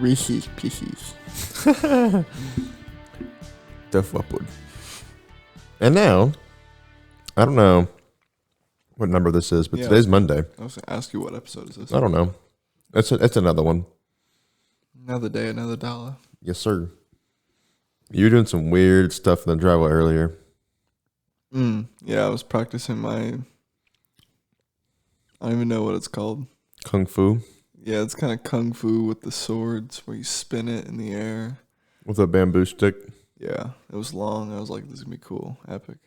Reese's Pieces. Def upward. And now, I don't know what number this is, but today's Monday. I was going to ask you what episode is this? I don't know. It's another one. Another day, another dollar. Yes, sir. You were doing some weird stuff in the driveway earlier. Yeah, I was practicing my... I don't even know what it's called. Kung Fu? Yeah, it's kind of kung fu with the swords where you spin it in the air. With a bamboo stick? Yeah, it was long. I was like, this is going to be cool. Epic.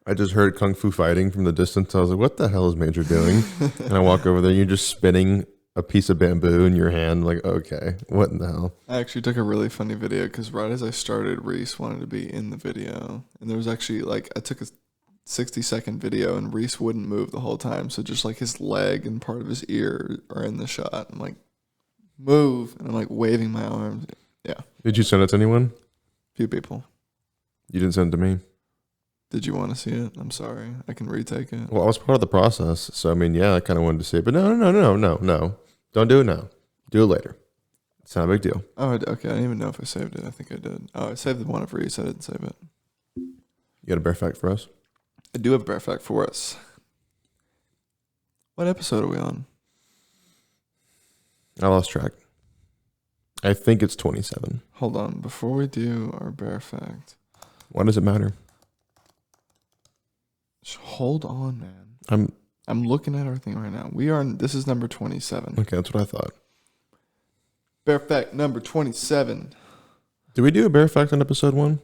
I just heard Kung Fu fighting from the distance. I was like, what the hell is Major doing? And I walk over there, and you're just spinning a piece of bamboo in your hand. Like, okay, what in the hell? I actually took a really funny video because right as I started, Reese wanted to be in the video. And there was actually, like, I took a 60-second video and Reese wouldn't move the whole time. So just like his leg and part of his ear are in the shot. I'm like, move. And I'm like waving my arms. Yeah. Did you send it to anyone? Few people. You didn't send it to me? Did you want to see it? I'm sorry. I can retake it. Well, I was part of the process. So, I mean, yeah, I kind of wanted to see it. But no. Don't do it now. Do it later. It's not a big deal. Oh, okay. I didn't even know if I saved it. I think I did. Oh, I saved the one of Reese. I didn't save it. You got a bear fact for us? I do have a bear fact for us. What episode are we on? I lost track. I think it's 27. Hold on. Before we do our bear fact. Why does it matter? Just hold on, man. I'm looking at our thing right now. This is number 27. Okay, that's what I thought. Bear fact number 27. Did we do a bear fact on episode 1?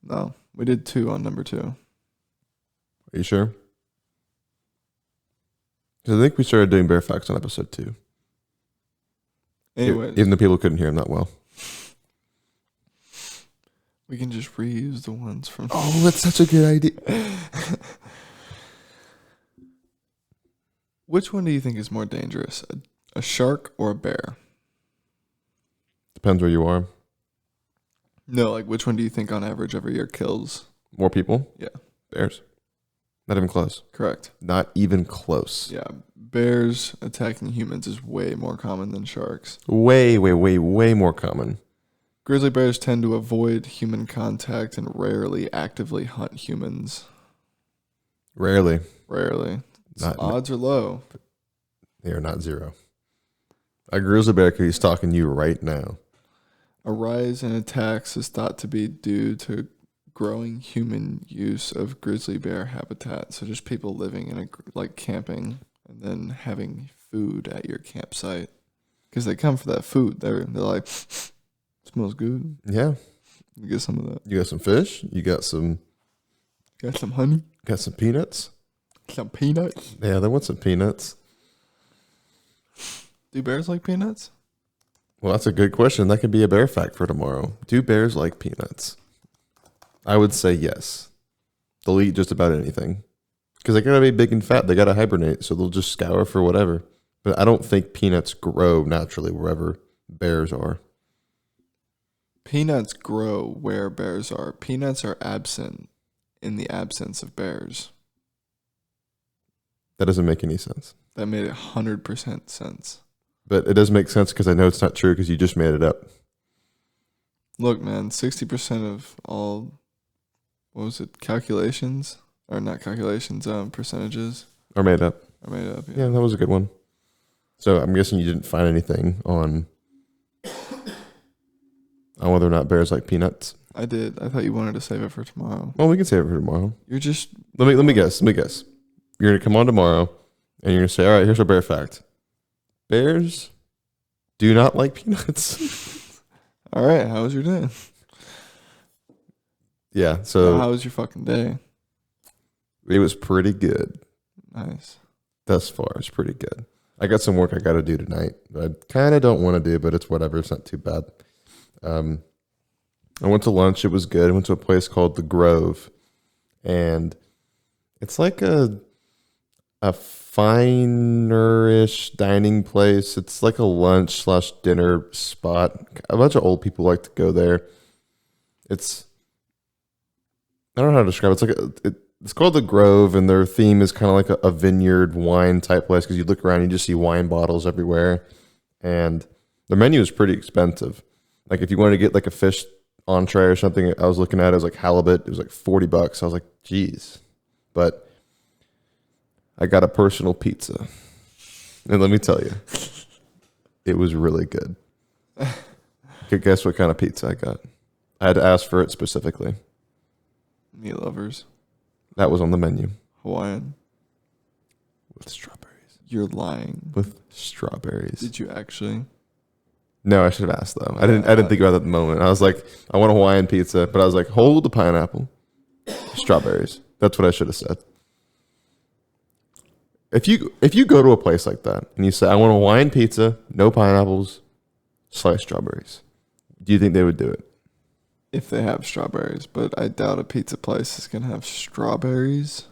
No, we did 2 on number 2. Are you sure? Because I think we started doing bear facts on episode 2. Anyways. Even though people couldn't hear him that well. We can just reuse the ones from... Oh, that's such a good idea. Which one do you think is more dangerous? A shark or a bear? Depends where you are. No, like which one do you think on average every year kills? More people? Yeah. Bears. Not even close. Correct. Not even close. Yeah. Bears attacking humans is way more common than sharks. Way more common. Grizzly bears tend to avoid human contact and rarely actively hunt humans. Rarely. Odds are low. They are not zero. A grizzly bear could be stalking you right now. A rise in attacks is thought to be due to growing human use of grizzly bear habitat. So just people living in camping and then having food at your campsite. Because they come for that food. They're like, smells good. Yeah. You get some of that. You got some fish. You got some honey. Got some peanuts. Some peanuts. Yeah, they want some peanuts. Do bears like peanuts? Well, that's a good question. That could be a bear fact for tomorrow. Do bears like peanuts? I would say yes. They'll eat just about anything. Because they gotta be big and fat. They gotta hibernate, so they'll just scour for whatever. But I don't think peanuts grow naturally wherever bears are. Peanuts grow where bears are. Peanuts are absent in the absence of bears. That doesn't make any sense. That made 100% sense. But it does make sense because I know it's not true because you just made it up. Look, man, 60% of all, calculations? Or not calculations, percentages. Are made up. Yeah, that was a good one. So I'm guessing you didn't find anything on whether or not bears like peanuts. I did. I thought you wanted to save it for tomorrow. Well, we can save it for tomorrow. You're just... Let me guess. You're going to come on tomorrow and you're going to say, all right, here's our bear fact. Bears do not like peanuts. All right. How was your day? Yeah. So how was your fucking day? It was pretty good. Nice. Thus far, it's pretty good. I got some work I got to do tonight. I kind of don't want to do, but it's whatever. It's not too bad. I went to lunch. It was good. I went to a place called The Grove, and it's like a finer-ish dining place. It's like a lunch/dinner spot. A bunch of old people like to go there. I don't know how to describe it. It's called The Grove, and their theme is kind of like a vineyard wine type place because you look around and you just see wine bottles everywhere. And The menu is pretty expensive. Like if you wanted to get like a fish entree or something, I was looking at it, was like halibut. It was like $40. I was like, geez. But I got a personal pizza. And let me tell you, it was really good. Guess what kind of pizza I got? I had to ask for it specifically. Meat lovers. That was on the menu. Hawaiian. With strawberries. You're lying. With strawberries. Did you actually? No, I should have asked though. I didn't think about that at the moment. I was like, I want a Hawaiian pizza, but I was like, hold the pineapple. Strawberries. That's what I should have said. If you go to a place like that and you say, I want a Hawaiian pizza, no pineapples, sliced strawberries, do you think they would do it? If they have strawberries, but I doubt a pizza place is going to have strawberries.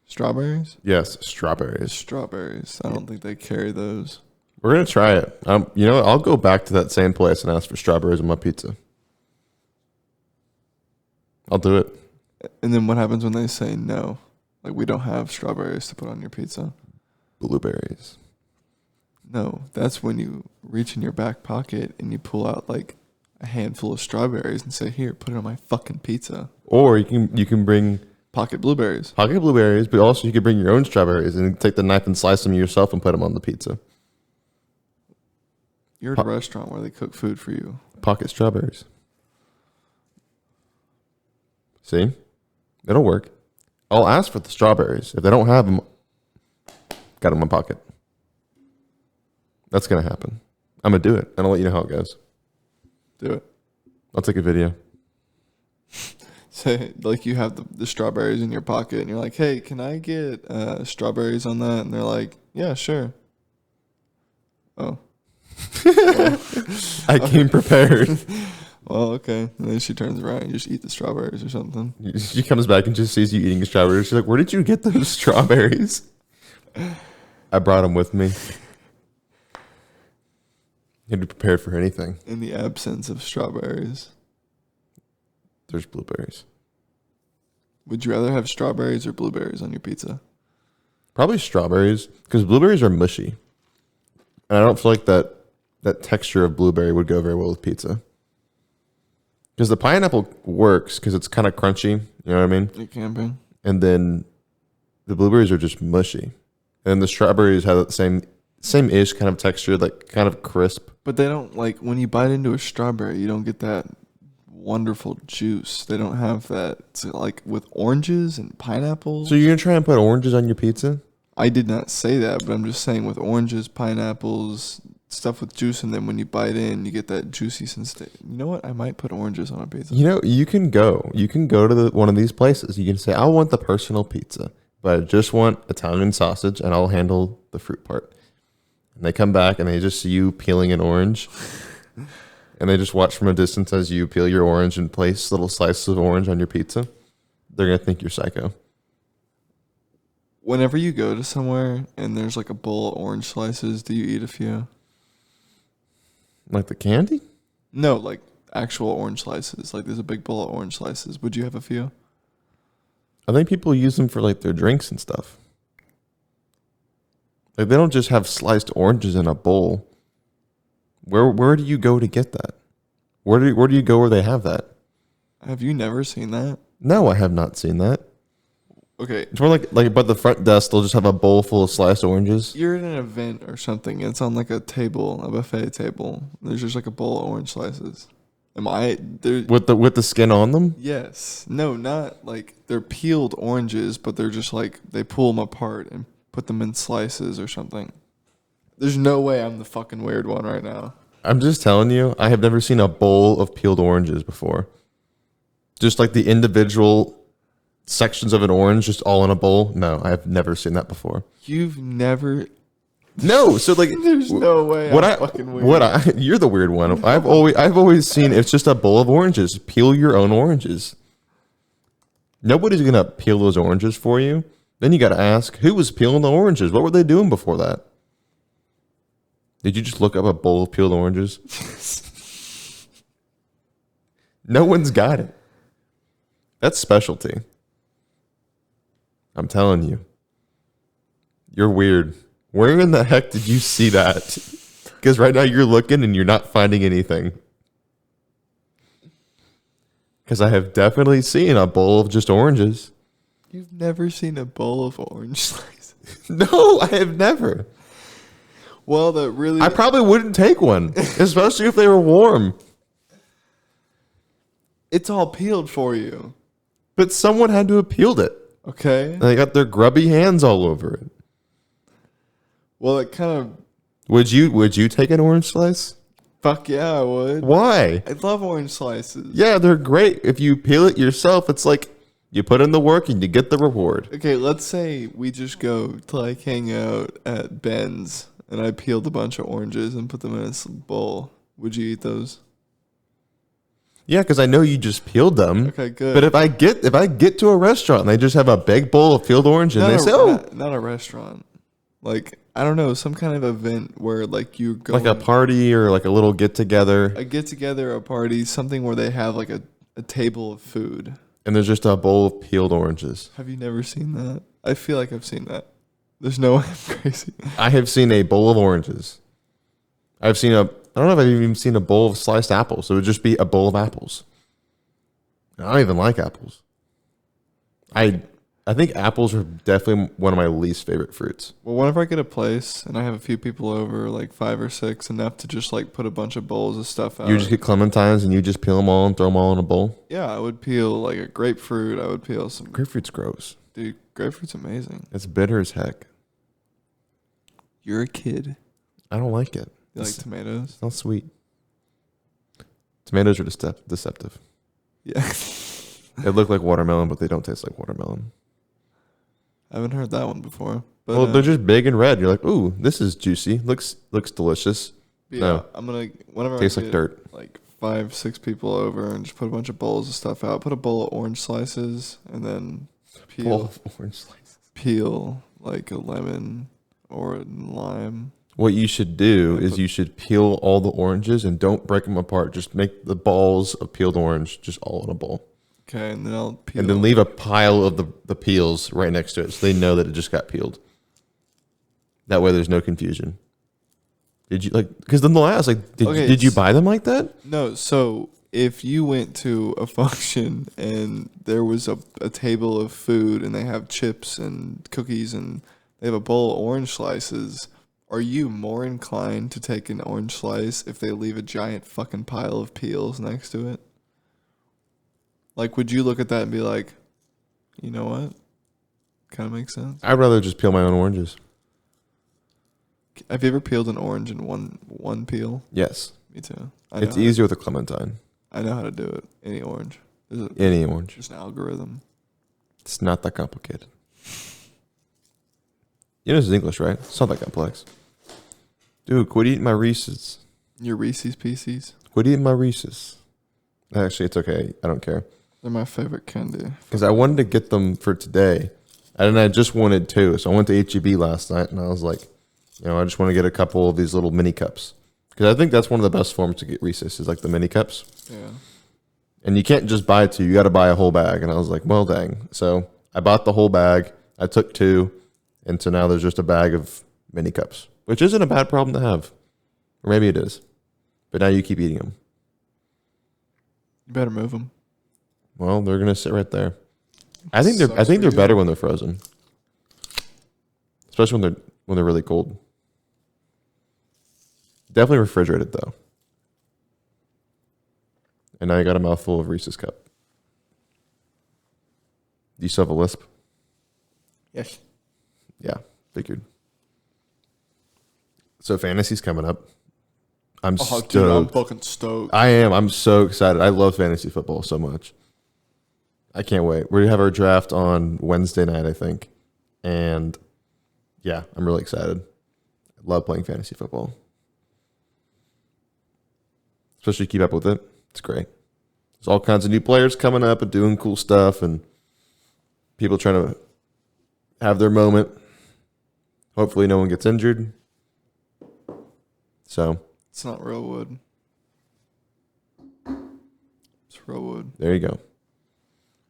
Strawberries? Yes, strawberries. Strawberries. I don't think they carry those. We're going to try it. You know what? I'll go back to that same place and ask for strawberries on my pizza. I'll do it. And then what happens when they say no? Like, we don't have strawberries to put on your pizza. Blueberries. No, that's when you reach in your back pocket and you pull out like a handful of strawberries and say, here, put it on my fucking pizza. Or you can bring pocket blueberries. Pocket blueberries, but also you could bring your own strawberries and take the knife and slice them yourself and put them on the pizza. You're at a restaurant where they cook food for you. Pocket strawberries. See? It'll work. I'll ask for the strawberries. If they don't have them, got them in my pocket. That's going to happen. I'm going to do it, and I'll let you know how it goes. Do it. I'll take a video. Say, like, you have the strawberries in your pocket, and you're like, hey, can I get strawberries on that? And they're like, yeah, sure. Oh. Well, I came prepared. Well, okay. And then she turns around and you just eat the strawberries or something. She comes back and just sees you eating strawberries. She's like, where did you get those strawberries? I brought them with me. You had to be prepared for anything. In the absence of strawberries, there's blueberries. Would you rather have strawberries or blueberries on your pizza? Probably strawberries, because blueberries are mushy. And I don't feel like that texture of blueberry would go very well with pizza. Because the pineapple works because it's kind of crunchy. You know what I mean? You're camping. And then the blueberries are just mushy. And the strawberries have that same-ish kind of texture, like kind of crisp. But they don't, like, when you bite into a strawberry, you don't get that wonderful juice. They don't have that. It's like with oranges and pineapples. So you're going to try and put oranges on your pizza? I did not say that, but I'm just saying with oranges, pineapples, stuff with juice, and then when you bite in, you get that juicy sensation. You know what? I might put oranges on a pizza. You know, you can go to one of these places. You can say, I want the personal pizza, but I just want Italian sausage, and I'll handle the fruit part. And they come back, and they just see you peeling an orange, and they just watch from a distance as you peel your orange and place little slices of orange on your pizza. They're going to think you're psycho. Whenever you go to somewhere and there's like a bowl of orange slices, do you eat a few? Like the candy? No, like actual orange slices. Like there's a big bowl of orange slices. Would you have a few? I think people use them for like their drinks and stuff. Like they don't just have sliced oranges in a bowl. Where do you go to get that? Where do you go where they have that? Have you never seen that? No, I have not seen that. Okay. It's more like by the front desk, they'll just have a bowl full of sliced oranges. You're at an event or something. And it's on like a table, a buffet table. There's just like a bowl of orange slices. Am I there? With the skin on them? Yes. No, not like they're peeled oranges, but they're just like they pull them apart and put them in slices or something. There's no way I'm the fucking weird one right now. I'm just telling you, I have never seen a bowl of peeled oranges before. Just like the individual sections of an orange just all in a bowl. No, I have never seen that before. You've never. No, so like there's no way. Fucking weird. You're the weird one. I've always seen it's just a bowl of oranges. Peel your own oranges. Nobody's gonna peel those oranges for you. Then you got to ask, who was peeling the oranges? What were they doing before that? Did you just look up a bowl of peeled oranges? No one's got it. That's specialty. I'm telling you. You're weird. Where in the heck did you see that? Because right now you're looking and you're not finding anything. Because I have definitely seen a bowl of just oranges. You've never seen a bowl of orange slices? No, I have never. Well, that really... I probably wouldn't take one, especially if they were warm. It's all peeled for you. But someone had to have peeled it. Okay. And they got their grubby hands all over it. Well, it kind of... Would you take an orange slice? Fuck yeah, I would. Why? I love orange slices. Yeah, they're great. If you peel it yourself, it's like you put in the work and you get the reward. Okay, let's say we just go to like hang out at Ben's and I peeled a bunch of oranges and put them in a bowl. Would you eat those? Yeah, because I know you just peeled them. Okay, good. But if I get to a restaurant and they just have a big bowl of peeled orange and they say, "Oh, not a restaurant," like I don't know, some kind of event where like you go like a party or like a little get together, a party, something where they have like a table of food, and there's just a bowl of peeled oranges." Have you never seen that? I feel like I've seen that. There's no way I'm crazy. I have seen a bowl of oranges. I don't know if I've even seen a bowl of sliced apples. So it would just be a bowl of apples. I don't even like apples. I think apples are definitely one of my least favorite fruits. Well, whenever I get a place and I have a few people over, like 5 or 6, enough to just like put a bunch of bowls of stuff out. You just get clementines and you just peel them all and throw them all in a bowl? Yeah, I would peel like a grapefruit. I would peel some... Grapefruit's gross. Dude, grapefruit's amazing. It's bitter as heck. You're a kid. I don't like it. You like tomatoes? It's not sweet. Tomatoes are deceptive. Yeah. They look like watermelon, but they don't taste like watermelon. I haven't heard that one before. But, Well, they're just big and red. You're like, ooh, this is juicy. Looks delicious. Yeah, No. I'm gonna whenever Tastes I like get, dirt. like 5, 6 people over and just put a bunch of bowls of stuff out. Put a bowl of orange slices and then Bowl of orange slices. peel like a lemon or a lime. What you should do is you should peel all the oranges and don't break them apart. Just make the balls of peeled orange just all in a bowl. Okay, and then I'll peel. And then leave a pile of the peels right next to it so they know that it just got peeled. That way there's no confusion. Did you because then they'll ask, did you buy them like that? No, so if you went to a function and there was a table of food and they have chips and cookies and they have a bowl of orange slices, are you more inclined to take an orange slice if they leave a giant fucking pile of peels next to it? Like, would you look at that and be like, you know what? Kind of makes sense. I'd rather just peel my own oranges. Have you ever peeled an orange in one peel? Yes. Me too. It's easier with a clementine. I know how to do it. Any orange. Any orange. Just an algorithm. It's not that complicated. You know this is English, right? It's not that complex. Dude, quit eating my Reese's. Your Reese's Pieces? Quit eating my Reese's. Actually, it's okay. I don't care. They're my favorite candy. Because I wanted to get them for today. And I just wanted 2. So I went to H-E-B last night and I was like, I just want to get a couple of these little mini cups. Because I think that's one of the best forms to get Reese's is like the mini cups. Yeah. And you can't just buy 2. You got to buy a whole bag. And I was like, well, dang. So I bought the whole bag. I took 2. And so now there's just a bag of mini cups, which isn't a bad problem to have. Or maybe it is. But now you keep eating them. You better move them. Well, they're going to sit right there. I think they're better when they're frozen. Especially when they're really cold. Definitely refrigerated though. And now you got a mouthful of Reese's cup. Do you still have a lisp? Yes. Yeah, figured. So fantasy's coming up. I'm stoked. Dude, I'm fucking stoked. I am. I'm so excited. I love fantasy football so much. I can't wait. We have our draft on Wednesday night, I think. And yeah, I'm really excited. I love playing fantasy football. Especially keep up with it. It's great. There's all kinds of new players coming up and doing cool stuff and people trying to have their moment. Hopefully no one gets injured. So It's not real wood. It's real wood. there you go.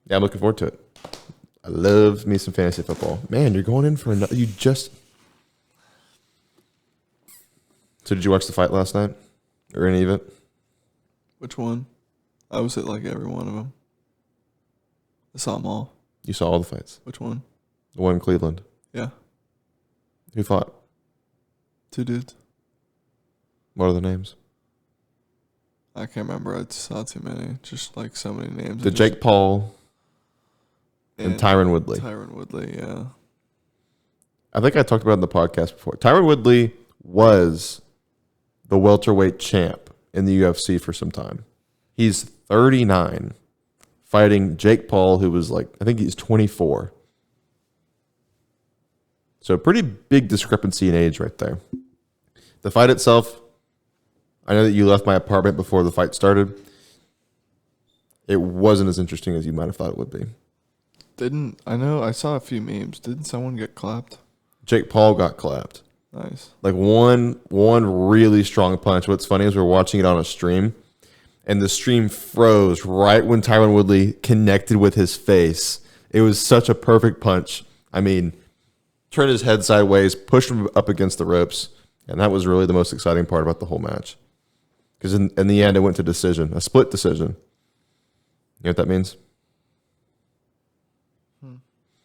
Yeah, I'm looking forward to it. I love me some fantasy football. Man, you're going in for another. So So did you watch the fight last night? Or any of it? Which one? I was at like every one of them. I saw them all. You saw all the fights? Which one? The one in Cleveland. Yeah. Who fought? 2 dudes. What are the names? I can't remember. I saw too many. Just like so many names. The Jake Paul and Tyron Woodley. Tyron Woodley, yeah. I think I talked about it in the podcast before. Tyron Woodley was the welterweight champ in the UFC for some time. He's 39, fighting Jake Paul, who was like, I think he's 24. So a pretty big discrepancy in age right there. The fight itself, I know that you left my apartment before the fight started. It wasn't as interesting as you might have thought it would be. I know I saw a few memes. Didn't someone get clapped? Jake Paul got clapped. Nice. Like one really strong punch. What's funny is we're watching it on a stream, and the stream froze right when Tyron Woodley connected with his face. It was such a perfect punch. I mean, turned his head sideways, pushed him up against the ropes, and that was really the most exciting part about the whole match. Because in the end, it went to decision, a split decision. You know what that means?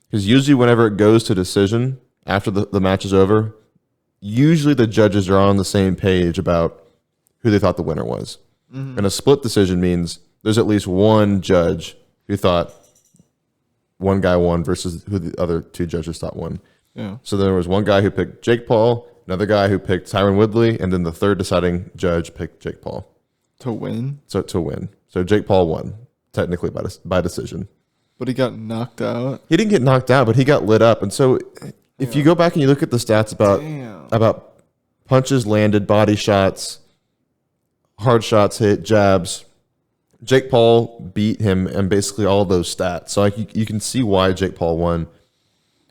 Because usually whenever it goes to decision, after the match is over, usually the judges are on the same page about who they thought the winner was. Mm-hmm. And a split decision means there's at least one judge who thought one guy won versus who the other 2 judges thought won. Yeah. So there was one guy who picked Jake Paul, another guy who picked Tyron Woodley, and then the third deciding judge picked Jake Paul. To win? So to win. So Jake Paul won, technically by decision. But he got knocked out? He didn't get knocked out, but he got lit up. And so if you go back and you look at the stats about punches landed, body shots, hard shots hit, jabs, Jake Paul beat him in basically all those stats. So like you can see why Jake Paul won.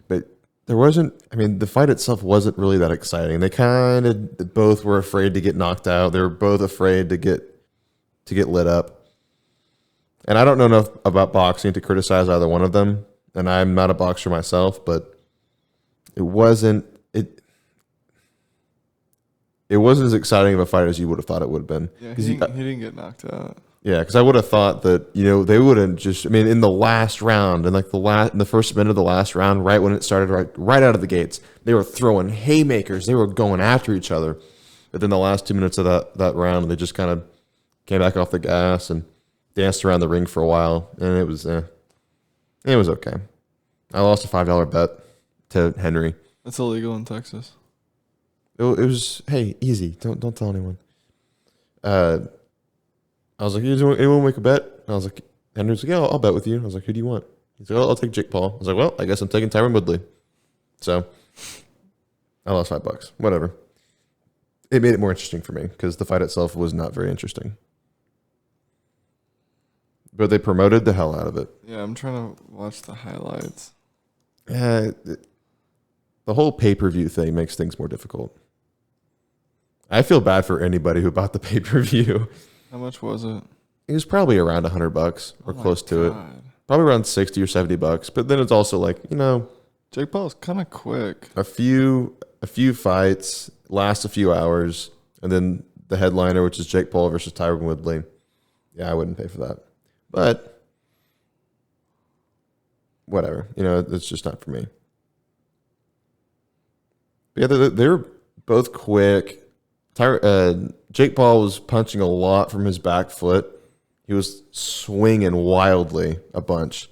But there wasn't, I mean, the fight itself wasn't really that exciting. They kind of both were afraid to get knocked out. They were both afraid to get lit up. And I don't know enough about boxing to criticize either one of them. And I'm not a boxer myself, but it wasn't as exciting of a fight as you would have thought it would have been. Yeah, he didn't get knocked out. Yeah, because I would have thought that, they wouldn't just, I mean, in the last round, in the first minute of the last round, right when it started, right out of the gates, they were throwing haymakers. They were going after each other. But then the last 2 minutes of that round, they just kind of came back off the gas and danced around the ring for a while, and it was okay. I lost a $5 bet to Henry. That's illegal in Texas. It was, hey, easy. Don't tell anyone. I was like, anyone make a bet? And I was like, Henry's like, yeah, I'll bet with you. I was like, who do you want? He's like, I'll take Jake Paul. I was like, well, I guess I'm taking Tyron Woodley. So I lost $5. Whatever. It made it more interesting for me because the fight itself was not very interesting. But they promoted the hell out of it. Yeah, I'm trying to watch the highlights. The whole pay-per-view thing makes things more difficult. I feel bad for anybody who bought the pay-per-view. How much was it? It was probably around $100 or close to it. Probably around $60 or $70. But then it's also like, Jake Paul's kind of quick. A few fights, last a few hours, and then the headliner, which is Jake Paul versus Tyron Woodley. Yeah, I wouldn't pay for that. But whatever, it's just not for me. But yeah, they were both quick. Jake Paul was punching a lot from his back foot. He was swinging wildly a bunch.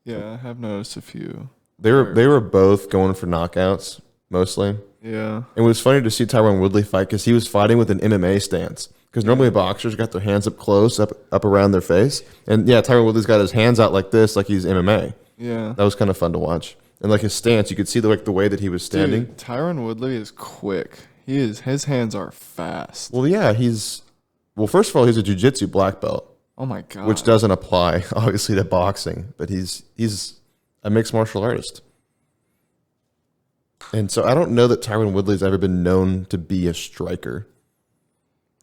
Yeah, I have noticed a few. They were both going for knockouts mostly. Yeah. It was funny to see Tyron Woodley fight because he was fighting with an MMA stance. Because normally boxers got their hands up close, up around their face. And yeah, Tyron Woodley's got his hands out like this, like he's MMA. Yeah. That was kind of fun to watch. And like his stance, you could see the way that he was standing. Dude, Tyron Woodley is quick. His hands are fast. Well, yeah, first of all, he's a jiu-jitsu black belt. Oh my God. Which doesn't apply, obviously, to boxing. But he's a mixed martial artist. And so I don't know that Tyron Woodley's ever been known to be a striker.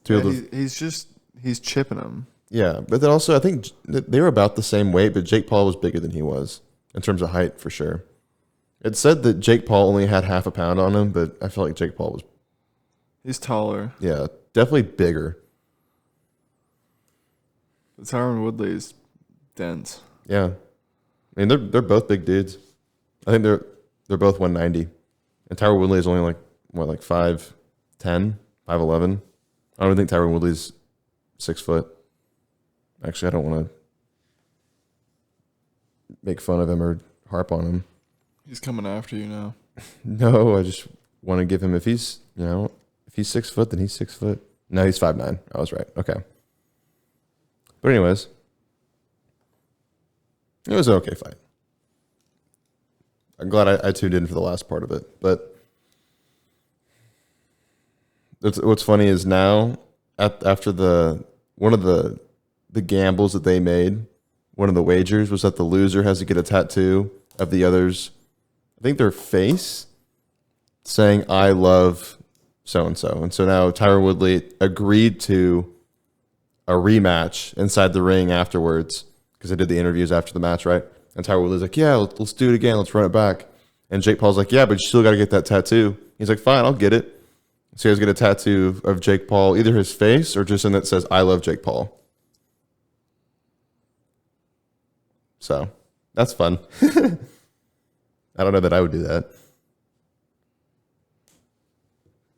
Yeah, he's chipping him. Yeah, but then also I think they were about the same weight, but Jake Paul was bigger than he was in terms of height for sure. It said that Jake Paul only had half a pound on him, but I felt like Jake Paul was He's taller. Yeah, definitely bigger. But Tyron Woodley is dense. Yeah, I mean they're both big dudes. I think they're both 190, and Tyron Woodley is only like 5'10", 5'11". I don't think Tyron Woodley's 6 foot. Actually, I don't want to make fun of him or harp on him. He's coming after you now. No, I just want to give him if he's 6 foot, then he's 6 foot. No, he's 5'9". I was right. Okay. But anyways, it was an okay fight. I'm glad I tuned in for the last part of it. But what's funny is now after one of the gambles that they made, one of the wagers was that the loser has to get a tattoo of the other's, I think their face, saying "I love so and so." And so now Tyron Woodley agreed to a rematch inside the ring afterwards because they did the interviews after the match, right? And Tyron Woodley's like, "Yeah, let's do it again. Let's run it back." And Jake Paul's like, "Yeah, but you still got to get that tattoo." He's like, "Fine, I'll get it." So he has to get a tattoo of Jake Paul, either his face or just something that says "I love Jake Paul." So that's fun. I don't know that I would do that.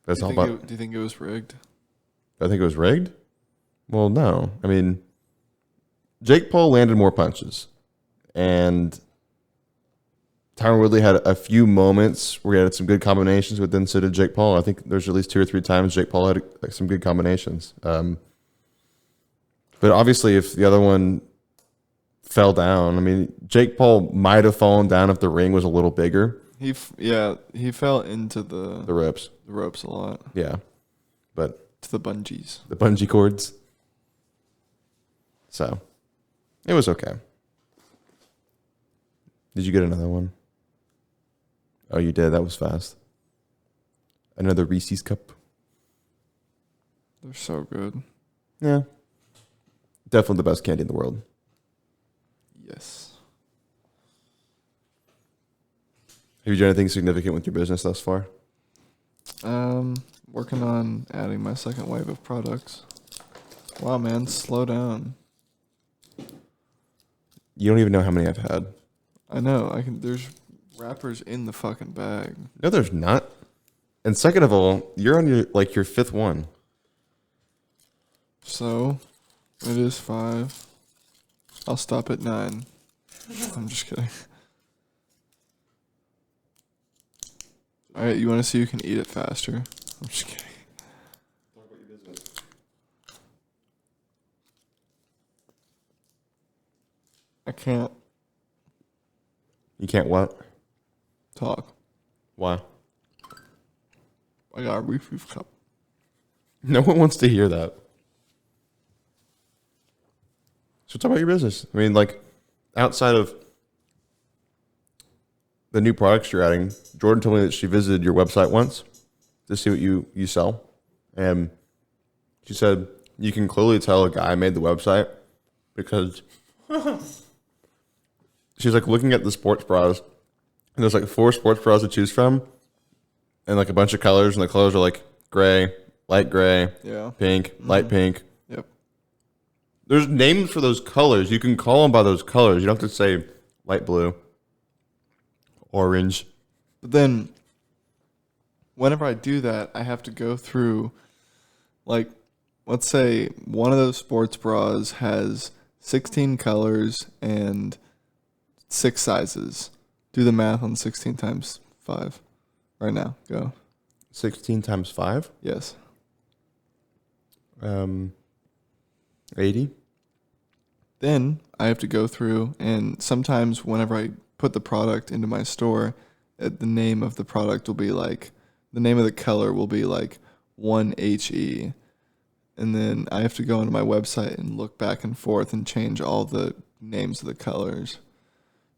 That's all about. Do you think it was rigged? I think it was rigged. Well, no. I mean, Jake Paul landed more punches, and Tyron Woodley had a few moments where he had some good combinations, but then so did Jake Paul. I think there's at least 2 or 3 times Jake Paul had like some good combinations. But obviously, if the other one fell down, I mean, Jake Paul might have fallen down if the ring was a little bigger. He fell into the ropes. The ropes a lot. Yeah, but to the bungees. The bungee cords. So, it was okay. Did you get another one? Oh, you did. That was fast. Another Reese's cup. They're so good. Yeah. Definitely the best candy in the world. Yes. Have you done anything significant with your business thus far? Working on adding my second wave of products. Wow, man, slow down. You don't even know how many I've had. I know. There's wrappers in the fucking bag. No, there's not. And second of all, you're on your 5th one. So, it is 5. I'll stop at 9. I'm just kidding. Alright, you want to see who can eat it faster? I'm just kidding. Talk about your business. I can't You can't what? talk. Why? I got a Reese's cup. No one wants to hear that. So talk about your business. I mean, outside of the new products you're adding, Jordan told me that she visited your website once to see what you sell. And she said you can clearly tell a guy made the website because she's looking at the sports bras, and there's 4 sports bras to choose from, and a bunch of colors, and the colors are gray, light gray, Yeah. pink, light pink. Yep. There's names for those colors. You can call them by those colors. You don't have to say light blue, orange. But then, whenever I do that, I have to go through, let's say one of those sports bras has 16 colors and 6 sizes. Do the math on 16 times 5. Right now, go. 16 times 5? Yes. 80? Then I have to go through, and sometimes whenever I put the product into my store, the name of the product will be the name of the color will be 1HE. And then I have to go into my website and look back and forth and change all the names of the colors.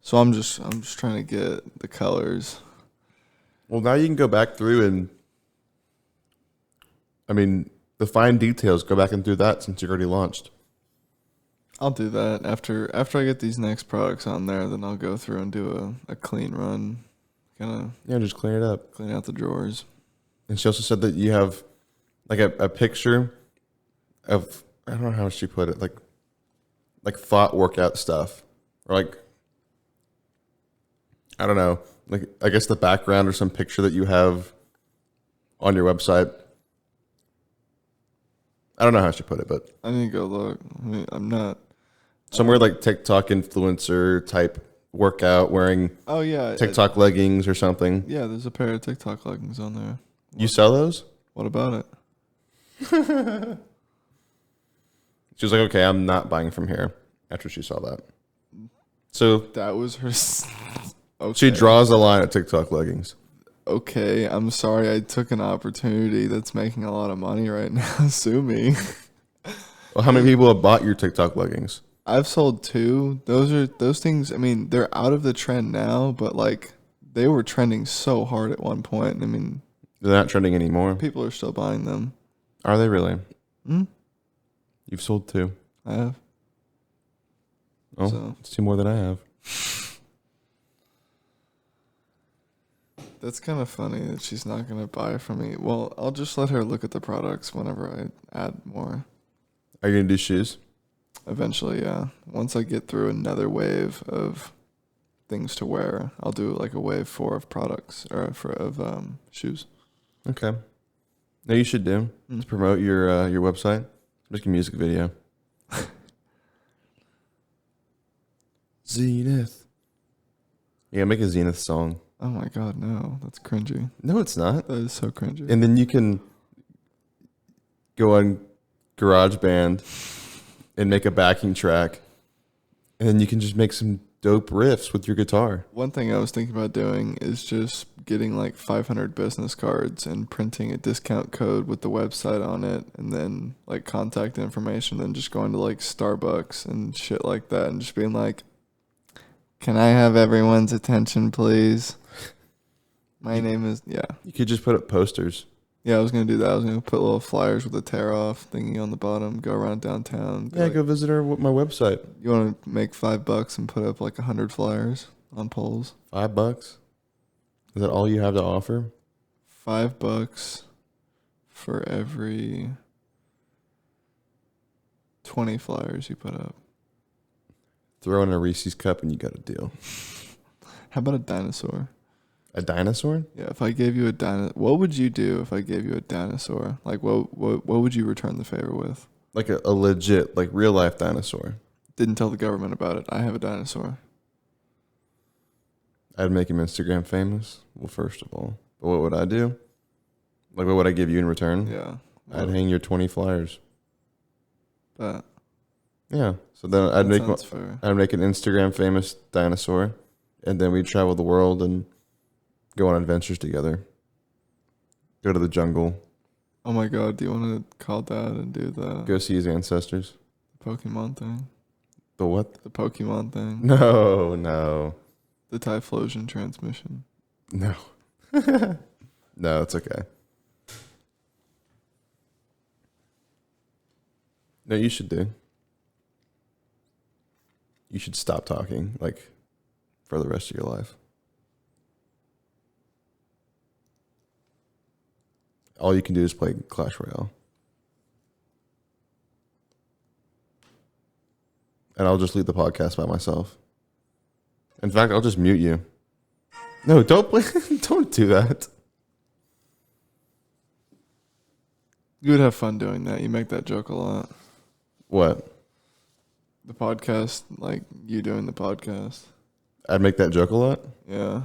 So I'm just trying to get the colors. Well, now you can go back through and, the fine details, go back and do that since you already launched. I'll do that after I get these next products on there. Then I'll go through and do a clean run, kind of Yeah, just clean it up. clean out the drawers. And she also said that you have like a picture of, I don't know how she put it, like thought workout stuff, or like, I don't know, like I guess the background or some picture that you have on your website. I don't know how she put it, but I need to go look. I mean, I'm not. somewhere like TikTok influencer type workout wearing Oh yeah, TikTok leggings or something. yeah. There's a pair of TikTok leggings on there. You sell those? What about it? She was like, okay, I'm not buying from here after she saw that. So That was her. Okay. she draws a line at TikTok leggings. Okay, I'm sorry. I took an opportunity that's making a lot of money right now. Sue me. Well, how many people have bought your TikTok leggings? I've sold 2. Those things. I mean, they're out of the trend now, but like they were trending so hard at one point. I mean, They're not trending anymore. people are still buying them. Are they really? Hmm? You've sold 2. I have. Oh, So. it's 2 more than I have. That's kind of funny that she's not gonna buy from me. Well, I'll just let her look at the products whenever I add more. Are you gonna do shoes? Eventually, yeah. Once I get through another wave of things to wear, I'll do like a wave 4 of products or of shoes. Okay. No, you should do to promote your website. Make a music video. Zenith. Yeah, make a Zenith song. Oh my god, no, that's cringy. No, it's not. That is so cringy. And then you can go on GarageBand and make a backing track, and then you can just make some dope riffs with your guitar. One thing I was thinking about doing is just getting like 500 business cards and printing a discount code with the website on it, and then like contact information, then just going to like Starbucks and shit like that, and just being like, "Can I have everyone's attention, please? My name is..." Yeah. You could just put up posters. Yeah, I was going to do that. I was going to put little flyers with a tear off thingy on the bottom, go around downtown. Yeah, like, go visit my website. You want to make $5 and put up like 100 flyers on poles? $5? Is that all you have to offer? $5 for every 20 flyers you put up. Throw in a Reese's cup and you got a deal. How about a dinosaur? A dinosaur? Yeah, if I gave you a dinosaur, what would you do if I gave you a dinosaur? Like, what would you return the favor with? Like a legit, like real life dinosaur. Didn't tell the government about it. I have a dinosaur. I'd make him Instagram famous. Well, first of all. But what would I do? Like, what would I give you in return? Yeah. I'd hang your 20 flyers. But Yeah. So then I'd make fair. an Instagram famous dinosaur, and then we'd travel the world and go on adventures together. Go to the jungle. Oh my god, do you want to call Dad and do the Go see his ancestors. Pokemon thing? The what? The Pokemon thing? No. The Typhlosion transmission? No. No, it's okay. No, you should do. You should stop talking, like, for the rest of your life. All you can do is play Clash Royale. And I'll just lead the podcast by myself. In fact, I'll just mute you. No, don't play. Don't do that. You would have fun doing that. You make that joke a lot. What? The podcast, like you doing the podcast. I'd make that joke a lot? Yeah.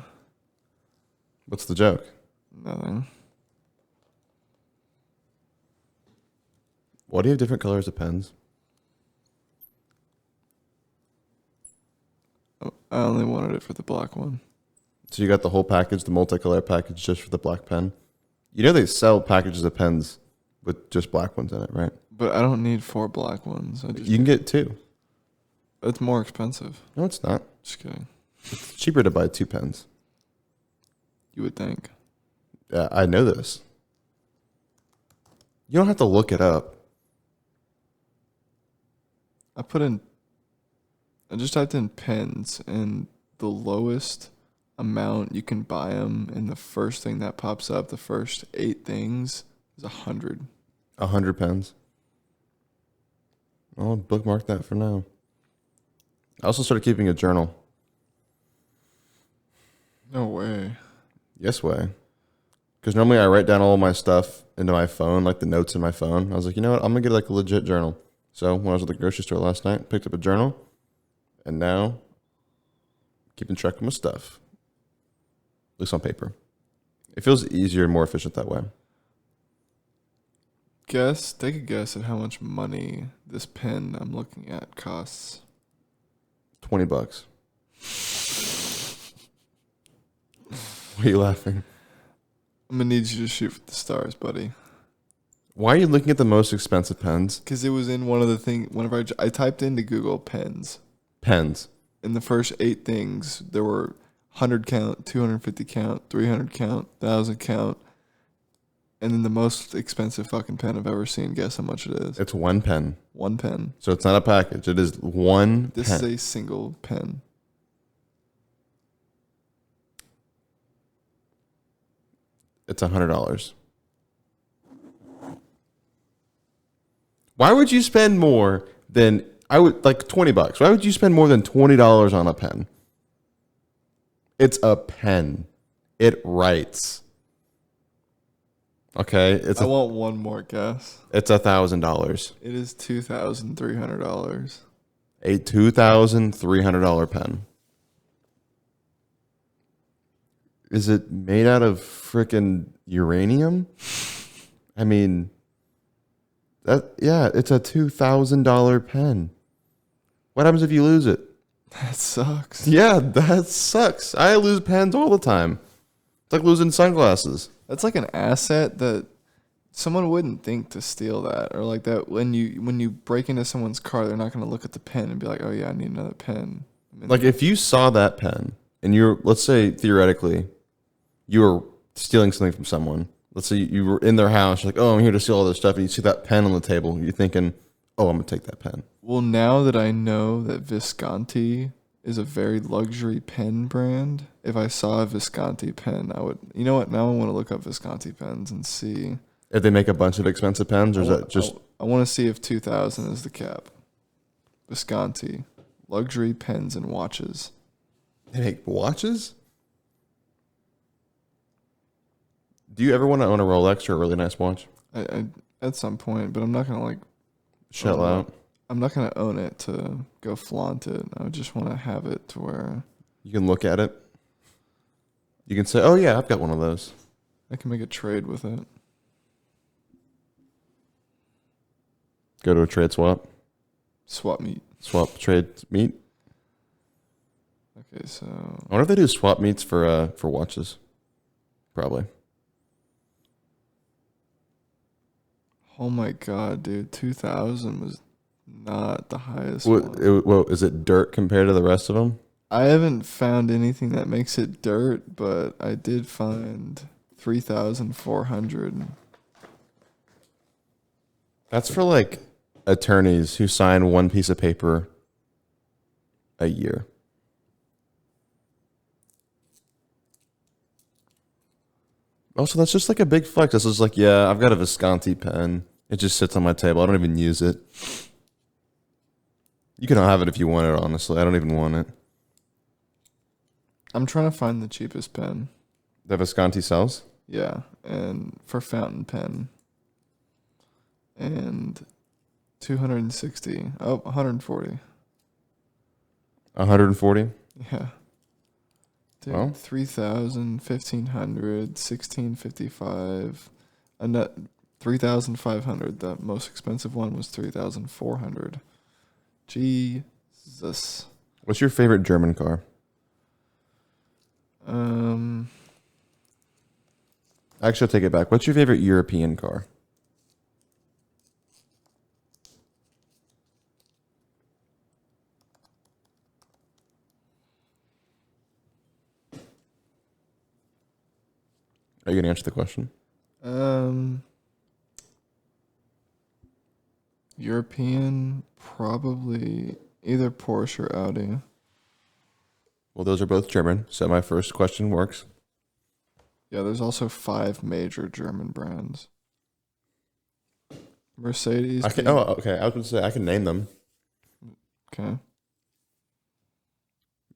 What's the joke? Nothing. Why do you have different colors of pens? Oh, I only wanted it for the black one. So you got the whole package, the multicolor package, just for the black pen? You know they sell packages of pens with just black ones in it, right? But I don't need 4 black ones. You can get 2. It's more expensive. No, it's not. Just kidding. It's cheaper to buy 2 pens. You would think. Yeah, I know this. You don't have to look it up. I just typed in pens, and the lowest amount you can buy them, and the first thing that pops up, the first 8 things, is 100. 100 pens. I'll bookmark that for now. I also started keeping a journal. No way. Yes way. Because normally I write down all my stuff into my phone, like the notes in my phone. I was like, you know what? I'm going to get like a legit journal. So when I was at the grocery store last night, picked up a journal. And now, keeping track of my stuff. At least on paper. It feels easier and more efficient that way. Take a guess at how much money this pen I'm looking at costs. $20. Why are you laughing? I'm gonna need you to shoot for the stars, buddy. Why are you looking at the most expensive pens? Because it was in one of the things. Whenever I typed into Google pens. Pens. In the first 8 things, there were 100 count, 250 count, 300 count, 1,000 count, and then the most expensive fucking pen I've ever seen. Guess how much it is? It's one pen. One pen. So it's not a package. It is one This pen. is a single pen. It's $100. Why would you spend more than I would like $20? Why would you spend more than $20 on a pen? It's a pen. It writes. Okay, I want one more guess. It's $1,000. It is $2,300. A $2,300 pen. Is it made out of freaking uranium? I mean, it's a $2,000 pen. What happens if you lose it? That sucks. Yeah, that sucks. I lose pens all the time. It's like losing sunglasses. That's like an asset that someone wouldn't think to steal that, or like that when you break into someone's car, they're not going to look at the pen and be like, "Oh yeah, I need another pen." I mean, Like if you saw that pen and let's say theoretically, you were stealing something from someone. Let's say you were in their house, you're like, "Oh, I'm here to steal all this stuff," and you see that pen on the table. You're thinking, "Oh, I'm gonna take that pen." well, now that I know that Visconti is a very luxury pen brand, if I saw a Visconti pen, I would. You know what? Now I want to look up Visconti pens and see If they make a bunch of expensive pens, or is that just? I want to see if 2,000 is the cap. Visconti, luxury pens and watches. They make watches? Do you ever want to own a Rolex or a really nice watch? I at some point, but I'm not gonna like Shell out. I'm not gonna own it to go flaunt it. I would just want to have it to where You can look at it. You can say, "Oh yeah, I've got one of those." I can make a trade with it. Go to a trade swap. Swap meet. Swap trade meet. Okay, so I wonder if they do swap meets for watches. Probably. oh my god, dude, 2,000 was not the highest What, one. is it dirt compared to the rest of them? I haven't found anything that makes it dirt, but I did find 3,400. That's for like attorneys who sign one piece of paper a year. Also, that's just like a big flex. This is like, yeah, I've got a Visconti pen. It just sits on my table. I don't even use it. You can have it if you want it, honestly. I don't even want it. I'm trying to find the cheapest pen. The Visconti sells? Yeah, and for fountain pen. And 260. Oh, 140. 140? Yeah. Dude, Well. 3,000, 1,500, 1,655. 3,500. The most expensive one was 3,400. Jesus. What's your favorite German car? Actually, I'll take it back. What's your favorite European car? Are you going to answer the question? European, probably either Porsche or Audi. Well, those are both German, so my first question works. Yeah, there's also 5 major German brands. Mercedes. I can. Oh, okay. I was going to say I can name them: Okay.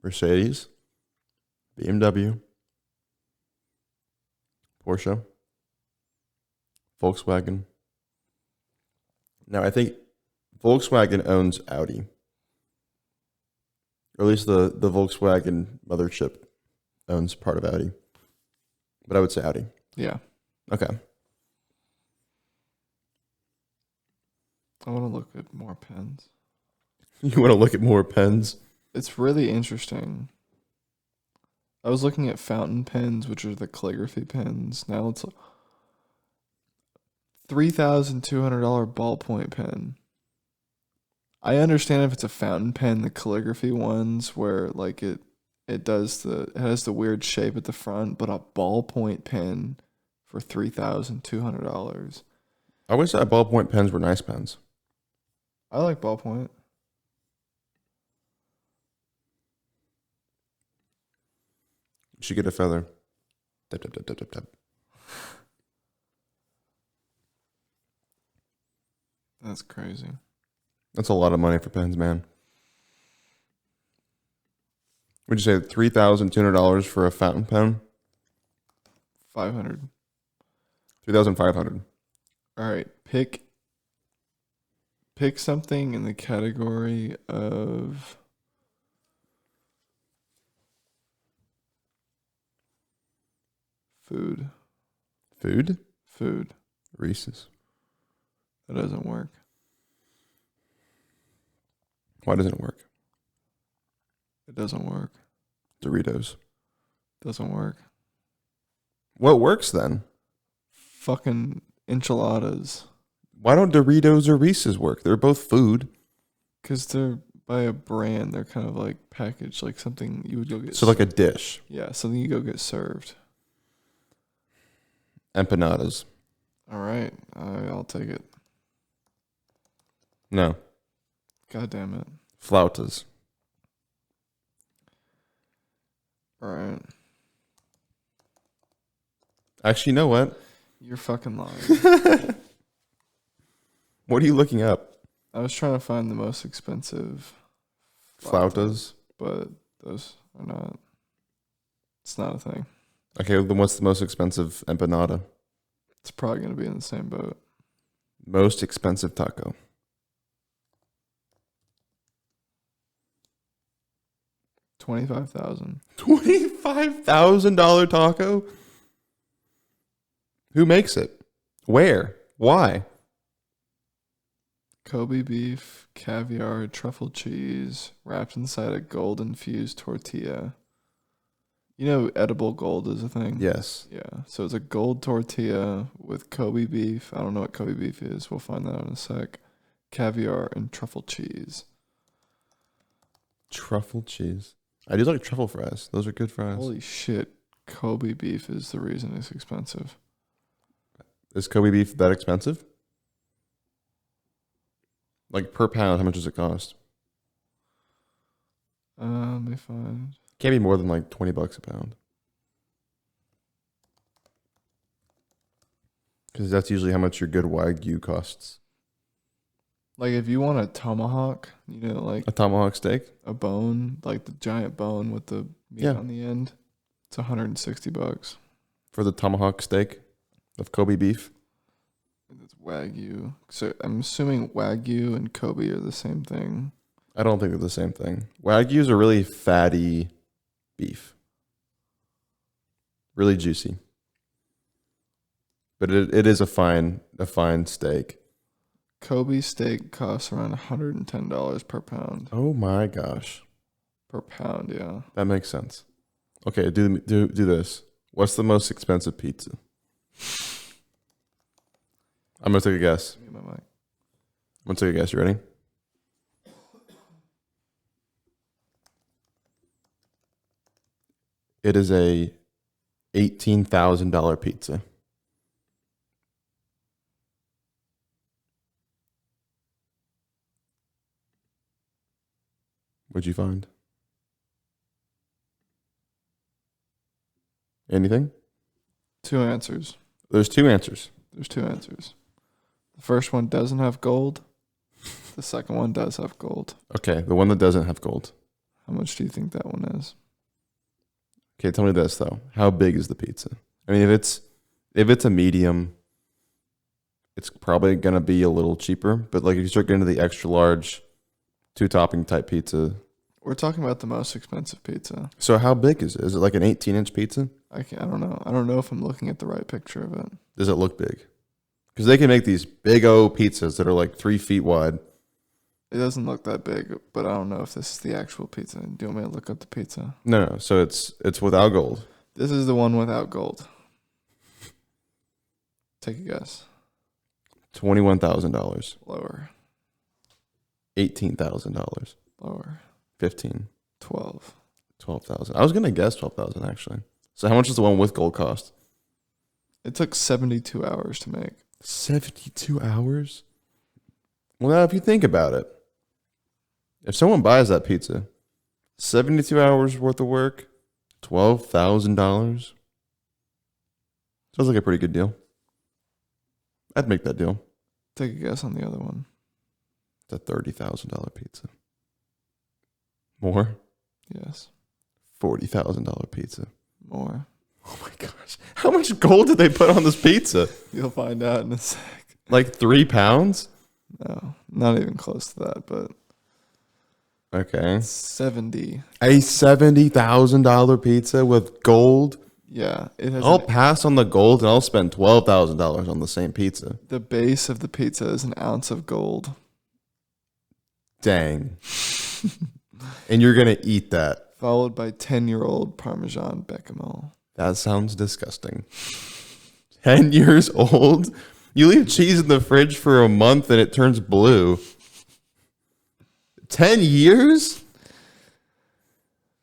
Mercedes, BMW, Porsche, Volkswagen. Now I think Volkswagen owns Audi, or at least the Volkswagen mothership owns part of Audi. But I would say Audi. Yeah. Okay. I want to look at more pens. You want to look at more pens? It's really interesting. I was looking at fountain pens, which are the calligraphy pens. Now it's a $3,200 ballpoint pen. I understand if it's a fountain pen, the calligraphy ones where like it has the weird shape at the front, but a ballpoint pen for $3,200. I always thought ballpoint pens were nice pens. I like ballpoint. You should get a feather. Tap, tap, tap, tap, tap, tap. That's crazy. That's a lot of money for pens, man. Would you say $3,200 for a fountain pen? 500. 3,500. All right, pick something in the category of food. Food? Food. Reese's. That doesn't work. Why doesn't it work? It doesn't work. Doritos. Doesn't work. What works then? Fucking enchiladas. Why don't Doritos or Reese's work? They're both food. Because they're by a brand. They're kind of like packaged like something you would go get. So like a dish. Yeah, something you go get served. Empanadas. All right, I'll take it. No. God damn it. Flautas. All right. Actually, you know what? You're fucking lying. What are you looking up? I was trying to find the most expensive Flautas. but those are not. It's not a thing. Okay, then what's the most expensive empanada? It's probably going to be in the same boat. Most expensive taco. $25,000. $25,000 taco? Who makes it? Where? Why? Kobe beef, caviar, truffle cheese, wrapped inside a gold infused tortilla. You know, edible gold is a thing? Yes. Yeah. So it's a gold tortilla with Kobe beef. I don't know what Kobe beef is. We'll find that out in a sec. Caviar and truffle cheese. Truffle cheese. I do like truffle fries. Those are good fries. Holy shit. Kobe beef is the reason it's expensive. Is Kobe beef that expensive? Like per pound, how much does it cost? Let me find. Can't be more than like $20 a pound. Because that's usually how much your good Wagyu costs. Like if you want a tomahawk, you know, like A tomahawk steak? a bone, like the giant bone with the meat Yeah. on the end, it's $160. For the tomahawk steak of Kobe beef? It's Wagyu. So I'm assuming Wagyu and Kobe are the same thing. I don't think they're the same thing. Wagyu is a really fatty beef. Really juicy. But it is a fine steak. Kobe steak costs around $110 per pound. Oh my gosh. Per pound, yeah. That makes sense. Okay, do this. What's the most expensive pizza? I'm gonna take a guess. Give me my mic. I'm gonna take a guess. You ready? It is a $18,000 pizza. What'd you find? Anything? Two answers. There's two answers. There's two answers. The first one doesn't have gold. The second one does have gold. Okay, the one that doesn't have gold. How much do you think that one is? Okay, tell me this though. How big is the pizza? I mean, if it's a medium, it's probably gonna be a little cheaper. But like if you start getting to the extra large, 2-topping type pizza. We're talking about the most expensive pizza. So how big is it? Is it like an 18-inch pizza? I don't know. I don't know if I'm looking at the right picture of it. Does it look big? Because they can make these big O pizzas that are like 3 feet wide. It doesn't look that big, but I don't know if this is the actual pizza. Do you want me to look up the pizza? No. So it's without gold. This is the one without gold. Take a guess. $21,000. Lower. $18,000. Lower. 15. 12. 12,000. I was gonna guess 12,000 actually. So how much does the one with gold cost? It took 72 hours to make. 72 hours? Well, now if you think about it, if someone buys that pizza, 72 hours worth of work, $12,000. Sounds like a pretty good deal. I'd make that deal. Take a guess on the other one. It's a $30,000 pizza. More? Yes. $40,000 pizza. More. Oh my gosh. How much gold did they put on this pizza? You'll find out in a sec. Like 3 pounds? No, not even close to that, but Okay. 70. A $70,000 pizza with gold? Yeah, it has I'll pass on the gold and I'll spend $12,000 on the same pizza. the base of the pizza is an ounce of gold. Dang. And you're going to eat that. Followed by 10-year-old Parmesan bechamel. That sounds disgusting. 10 years old? You leave cheese in the fridge for a month and it turns blue. 10 years?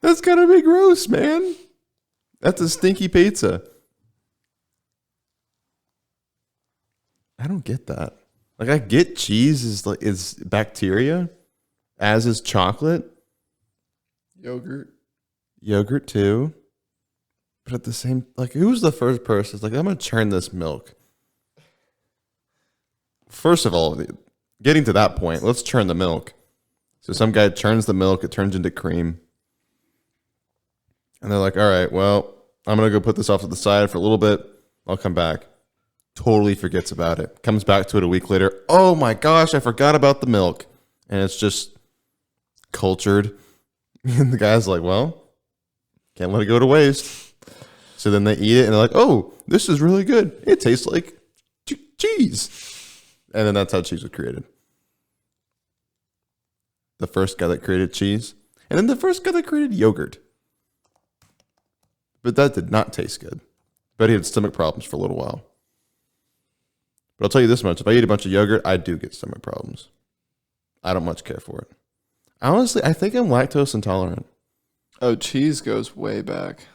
That's gotta be gross, man. That's a stinky pizza. I don't get that. Like, I get cheese is bacteria, as is chocolate. Yogurt too. But at the same, like, who's the first person? It's like, I'm gonna churn this milk. First of all, getting to that point, let's churn the milk. So some guy churns the milk, it turns into cream. And they're like, all right, well, I'm going to go put this off to the side for a little bit. I'll come back. Totally forgets about it. Comes back to it a week later. Oh my gosh, I forgot about the milk. And it's just cultured. And the guy's like, well, can't let it go to waste. So then they eat it and they're like, oh, this is really good. It tastes like cheese. And then that's how cheese was created. The first guy that created cheese. And then the first guy that created yogurt. But that did not taste good. But he had stomach problems for a little while. But I'll tell you this much. If I eat a bunch of yogurt, I do get stomach problems. I don't much care for it. Honestly, I think I'm lactose intolerant. Oh, cheese goes way back.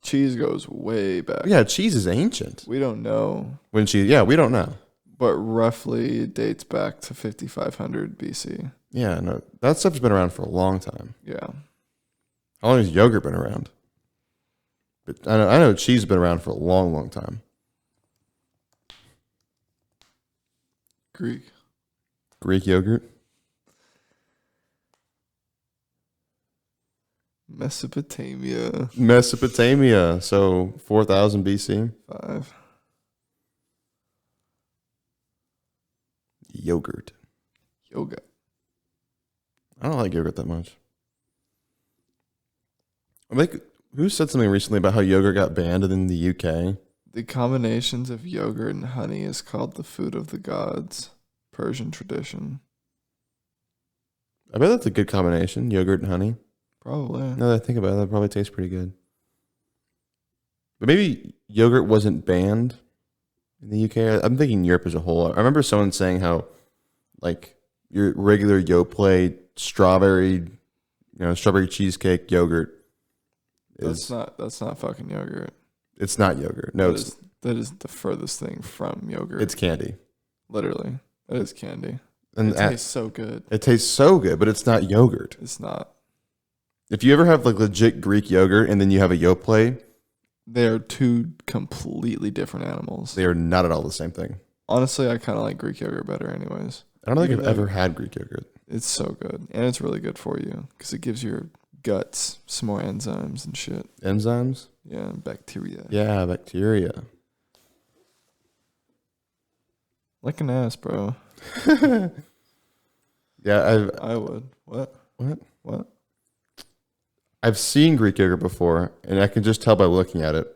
Cheese goes way back. Yeah, cheese is ancient. We don't know. We don't know. But roughly it dates back to 5500 BC. Yeah, no, that stuff's been around for a long time. Yeah. How long has yogurt been around? But I know cheese has been around for a long, long time. Greek yogurt? Mesopotamia. So 4000 BC. 5. Yogurt. Yoga. I don't like yogurt that much. Who said something recently about how yogurt got banned in the UK? The combinations of yogurt and honey is called the food of the gods. Persian tradition. I bet that's a good combination, yogurt and honey. Probably. Now that I think about it, that probably tastes pretty good. But maybe yogurt wasn't banned in the UK. I'm thinking Europe as a whole. I remember someone saying how, like, your regular Yoplait strawberry cheesecake yogurt is That's not fucking yogurt. It's not yogurt. No, that is the furthest thing from yogurt. It's candy. Literally. It is candy. And it tastes so good. It tastes so good, but it's not yogurt. It's not. If you ever have like legit Greek yogurt and then you have a Yoplait, They are two completely different animals. they are not at all the same thing. Honestly, I kind of like Greek yogurt better anyways. I don't think Even I've though ever had Greek yogurt. It's so good. And it's really good for you because it gives your guts some more enzymes and shit. Enzymes? Yeah, and bacteria. Yeah, bacteria. Like an ass, bro. Yeah, I would. What? What? I've seen Greek yogurt before, and I can just tell by looking at it.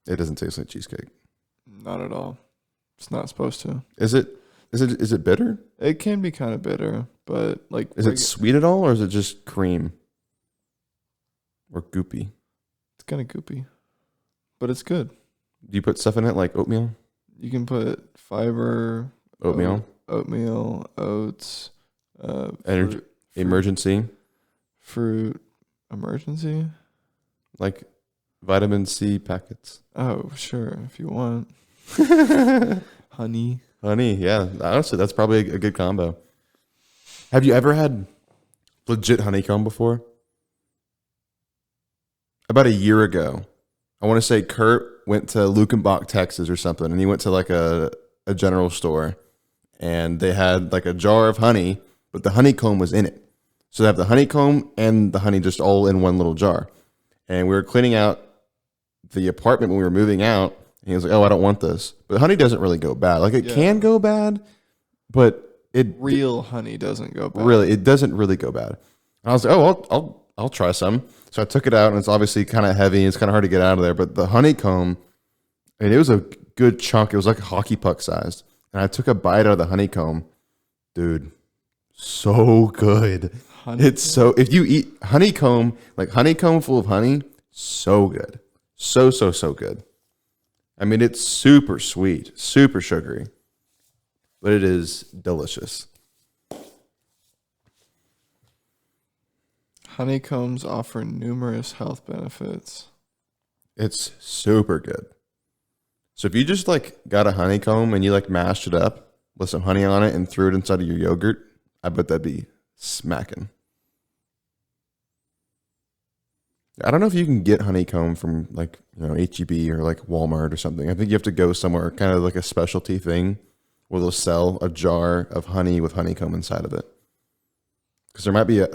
It doesn't taste like cheesecake. Not at all. It's not supposed to. Is it bitter? It can be kind of bitter, but like Is it sweet at all, or is it just cream? Or goopy? It's kind of goopy. But it's good. Do you put stuff in it like oatmeal? You can put fiber, Oatmeal? oatmeal, oats, Energy, emergency? fruit, emergency. Like vitamin C packets? Oh, sure, if you want. Honey. Honey, yeah. Honestly, that's probably a good combo. Have you ever had legit honeycomb before? About a year ago, I want to say Kurt went to Lukenbach, Texas or something, and he went to like a general store, and they had like a jar of honey, but the honeycomb was in it. So they have the honeycomb and the honey just all in one little jar. And we were cleaning out the apartment when we were moving out, and he was like, "Oh, I don't want this." But honey doesn't really go bad. Like it can go bad, but real honey doesn't go bad. Really, it doesn't really go bad. And I was like, "Oh, I'll try some." So I took it out, and it's obviously kind of heavy. It's kind of hard to get out of there. But the honeycomb, I mean, it was a good chunk. It was like a hockey puck sized. And I took a bite out of the honeycomb. Dude, so good. It's so, if you eat honeycomb, like honeycomb full of honey, so good. So good. I mean, it's super sweet, super sugary, but it is delicious. Honeycombs offer numerous health benefits. It's super good. So if you just like got a honeycomb and you like mashed it up with some honey on it and threw it inside of your yogurt, I bet that'd be smacking. I don't know if you can get honeycomb from like, H-E-B or like Walmart or something. I think you have to go somewhere, kind of like a specialty thing where they'll sell a jar of honey with honeycomb inside of it. Because there might be a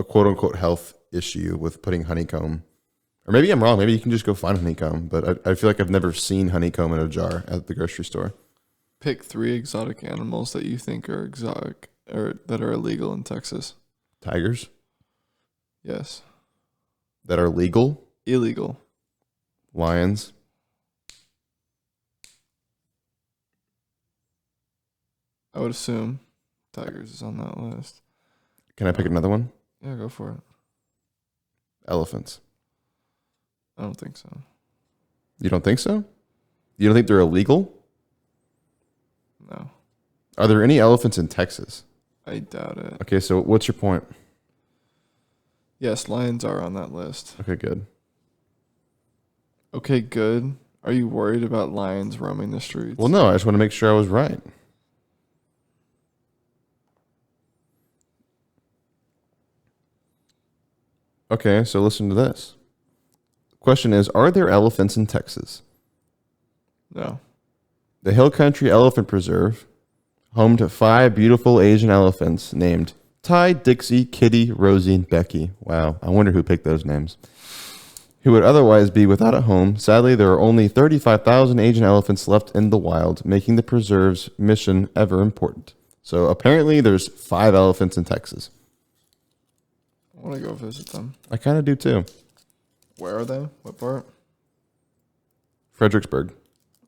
quote unquote health issue with putting honeycomb. Or maybe I'm wrong. Maybe you can just go find honeycomb. But I feel like I've never seen honeycomb in a jar at the grocery store. Pick 3 exotic animals that you think are exotic or that are illegal in Texas. Tigers? Yes. That are legal? Illegal. Lions? I would assume tigers is on that list. Can I pick another one? Yeah, go for it. Elephants. I don't think so. You don't think so? You don't think they're illegal? No. Are there any elephants in Texas? I doubt it. Okay, so what's your point? Yes, lions are on that list. Okay, good. Okay, good. Are you worried about lions roaming the streets? Well, no, I just want to make sure I was right. Okay, so listen to this. Question is, are there elephants in Texas? No. The Hill Country Elephant Preserve, home to 5 beautiful Asian elephants named Ty, Dixie, Kitty, Rosie, and Becky. Wow, I wonder who picked those names. Who would otherwise be without a home. Sadly, there are only 35,000 Asian elephants left in the wild, making the preserve's mission ever important. So apparently there's 5 elephants in Texas. I want to go visit them. I kind of do too. Where are they? What part? Fredericksburg.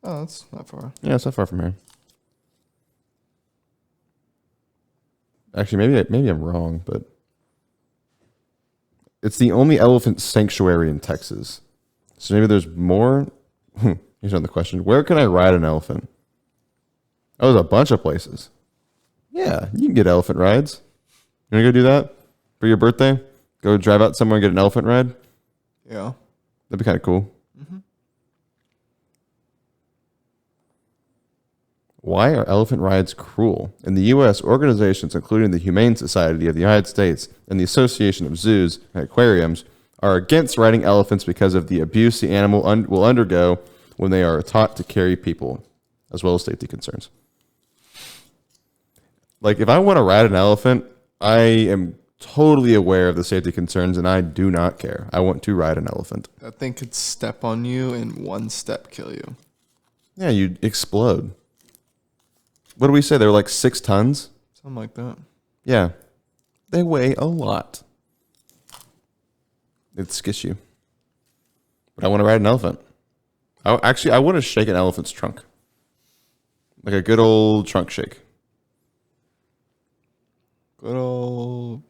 Oh, that's not far. Yeah, it's not far from here. Actually, maybe I'm wrong, but it's the only elephant sanctuary in Texas. So maybe there's more. Here's another question. Where can I ride an elephant? Oh, there's a bunch of places. Yeah, you can get elephant rides. You want to go do that for your birthday? Go drive out somewhere and get an elephant ride? Yeah. That'd be kind of cool. Mm-hmm. Why are elephant rides cruel? In the U.S., organizations including the Humane Society of the United States and the Association of Zoos and Aquariums are against riding elephants because of the abuse the animal will undergo when they are taught to carry people. as well as safety concerns. Like, if I want to ride an elephant, I am totally aware of the safety concerns, and I do not care. I want to ride an elephant. That thing could step on you and one step kill you. Yeah, you'd explode. What do we say? They're like 6 tons? Something like that. Yeah. They weigh a lot. It'd skish you. But I want to ride an elephant. I want to shake an elephant's trunk. Like a good old trunk shake. Good old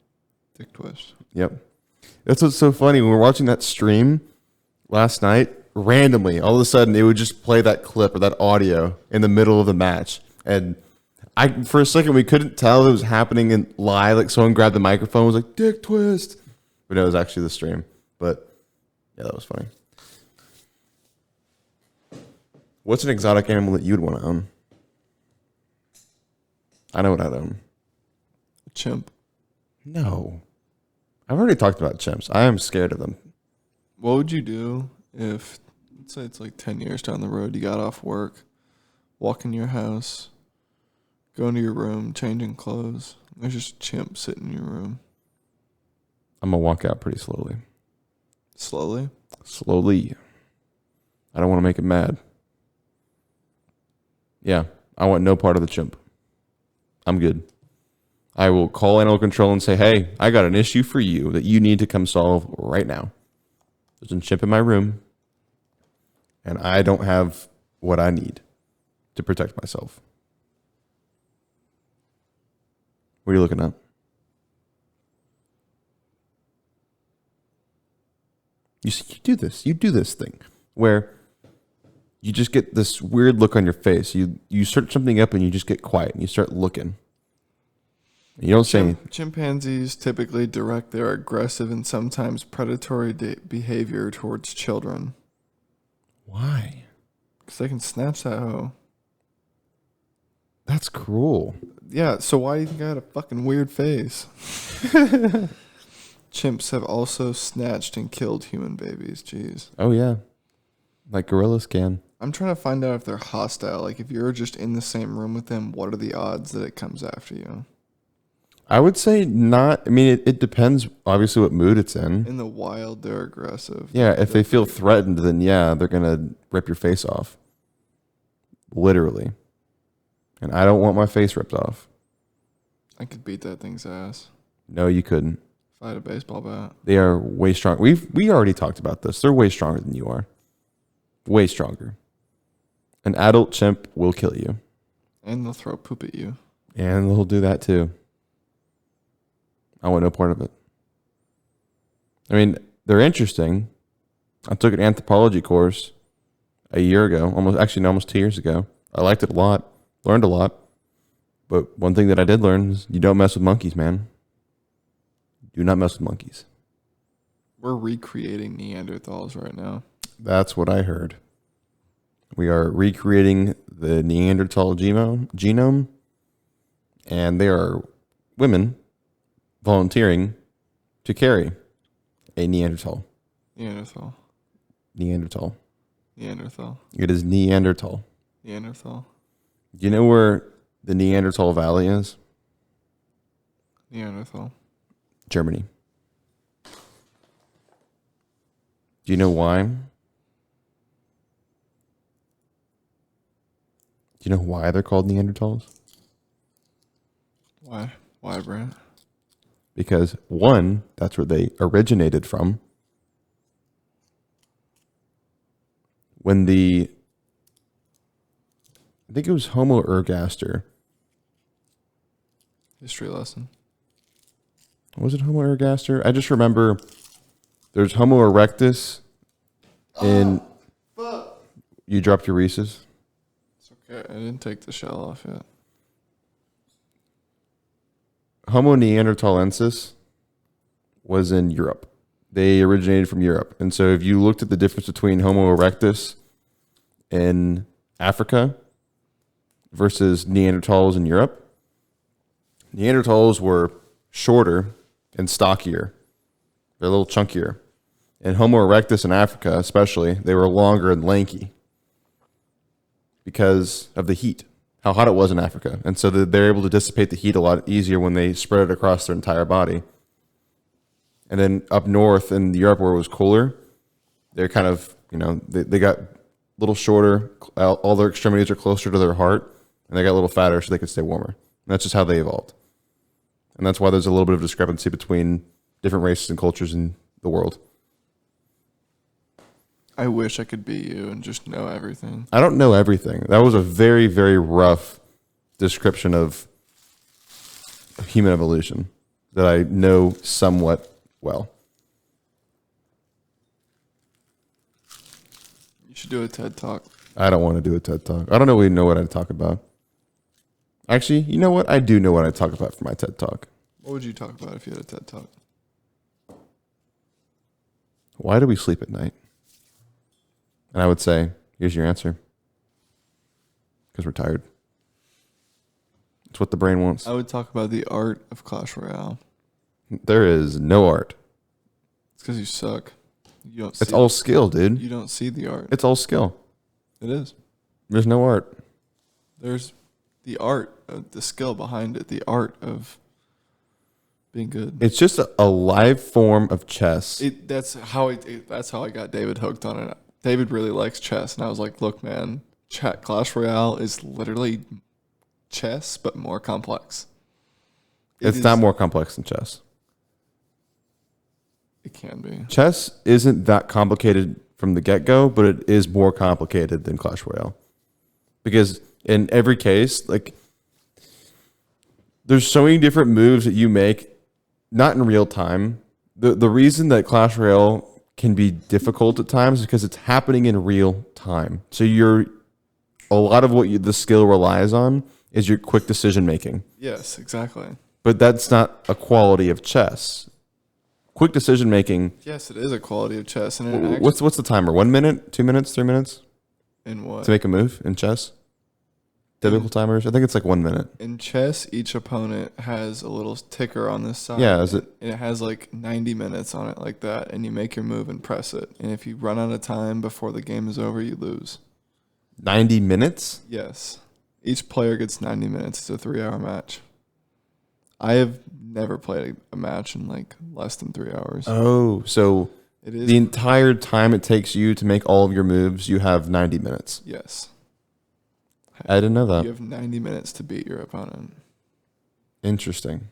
dick twist. Yep. That's what's so funny. When we were watching that stream last night, randomly, all of a sudden, it would just play that clip or that audio in the middle of the match. And for a second, we couldn't tell it was happening in live. Like, someone grabbed the microphone and was like, dick twist. But it was actually the stream. But, yeah, that was funny. What's an exotic animal that you'd want to own? I know what I'd own. A chimp. No. I've already talked about chimps. I am scared of them. What would you do if, let's say it's like 10 years down the road, you got off work, walk in your house, go into your room, changing clothes, there's just a chimp sitting in your room. I'm going to walk out pretty slowly. Slowly? Slowly. I don't want to make it mad. Yeah, I want no part of the chimp. I'm good. I will call animal control and say, hey, I got an issue for you that you need to come solve right now. There's a chimp in my room, and I don't have what I need to protect myself. What are you looking at? You do this thing where you just get this weird look on your face. You search something up and you just get quiet and you start looking. You don't say anything. Chimpanzees typically direct their aggressive and sometimes predatory behavior towards children. Why? Because they can snatch that hoe. That's cruel. Yeah, so why do you think I had a fucking weird face? Chimps have also snatched and killed human babies. Jeez. Oh, yeah. Like gorillas can. I'm trying to find out if they're hostile. Like, if you're just in the same room with them, what are the odds that it comes after you? I would say not. I mean, it depends, obviously, what mood it's in. In the wild, they're aggressive. Yeah, if they feel threatened, then yeah, they're going to rip your face off. Literally. And I don't want my face ripped off. I could beat that thing's ass. No, you couldn't. If I had a baseball bat. They are way strong. We already talked about this. They're way stronger than you are. Way stronger. An adult chimp will kill you. And they'll throw poop at you. And they'll do that too. I want no part of it. I mean, they're interesting. I took an anthropology course a year ago, almost 2 years ago. I liked it a lot, learned a lot. But one thing that I did learn is you don't mess with monkeys, man. Do not mess with monkeys. We're recreating Neanderthals right now. That's what I heard. We are recreating the Neanderthal genome, and there are women volunteering to carry a Neanderthal. Neanderthal. Neanderthal. Neanderthal. It is Neanderthal. Neanderthal. Do you know where the Neanderthal Valley is? Neanderthal. Germany. Do you know why? Do you know why they're called Neanderthals? Why? Why, Brandt? Because, one, that's where they originated from. When I think it was Homo ergaster. History lesson. Was it Homo ergaster? I just remember there's Homo erectus in... Fuck. You dropped your Reese's? It's okay. I didn't take the shell off yet. Homo neanderthalensis was in Europe. They originated from Europe. And so if you looked at the difference between Homo erectus in Africa versus Neanderthals in Europe, Neanderthals were shorter and stockier. They're a little chunkier. And Homo erectus in Africa, especially, they were longer and lanky. because of the heat, how hot it was in Africa. And so they're able to dissipate the heat a lot easier when they spread it across their entire body. And then up north in Europe where it was cooler, they're kind of, they got a little shorter. All their extremities are closer to their heart, and they got a little fatter so they could stay warmer. And that's just how they evolved. And that's why there's a little bit of discrepancy between different races and cultures in the world. I wish I could be you and just know everything. I don't know everything. That was a very, very rough description of human evolution that I know somewhat well. You should do a TED Talk. I don't want to do a TED Talk. I don't really know what I'd talk about. Actually, you know what? I do know what I'd talk about for my TED Talk. What would you talk about if you had a TED Talk? Why do we sleep at night? And I would say, here's your answer. Because we're tired. It's what the brain wants. I would talk about the art of Clash Royale. There is no art. It's because you suck. You don't. It's all skill, dude. You don't see the art. It's all skill. It is. There's no art. There's the art, the skill behind it, the art of being good. It's just a live form of chess. That's how I got David hooked on it. David really likes chess, and I was like, look, man, Clash Royale is literally chess, but more complex. It's not more complex than chess. It can be. Chess isn't that complicated from the get-go, but it is more complicated than Clash Royale. Because in every case, like, there's so many different moves that you make, not in real time. The reason that Clash Royale can be difficult at times is because it's happening in real time. So a lot of what the skill relies on is your quick decision making. Yes, exactly. But that's not a quality of chess. Quick decision making. Yes, it is a quality of chess. And what's the timer? 1 minute, 2 minutes, 3 minutes? In what? To make a move in chess? Typical timers? I think it's like 1 minute. In chess, each opponent has a little ticker on this side. Yeah, is it? And it has like 90 minutes on it like that. And you make your move and press it. And if you run out of time before the game is over, you lose. 90 minutes? Yes. Each player gets 90 minutes. It's a 3-hour match. I have never played a match in like less than 3 hours. Oh, so it is the entire time it takes you to make all of your moves, you have 90 minutes. Yes. I didn't know that. You have 90 minutes to beat your opponent. Interesting.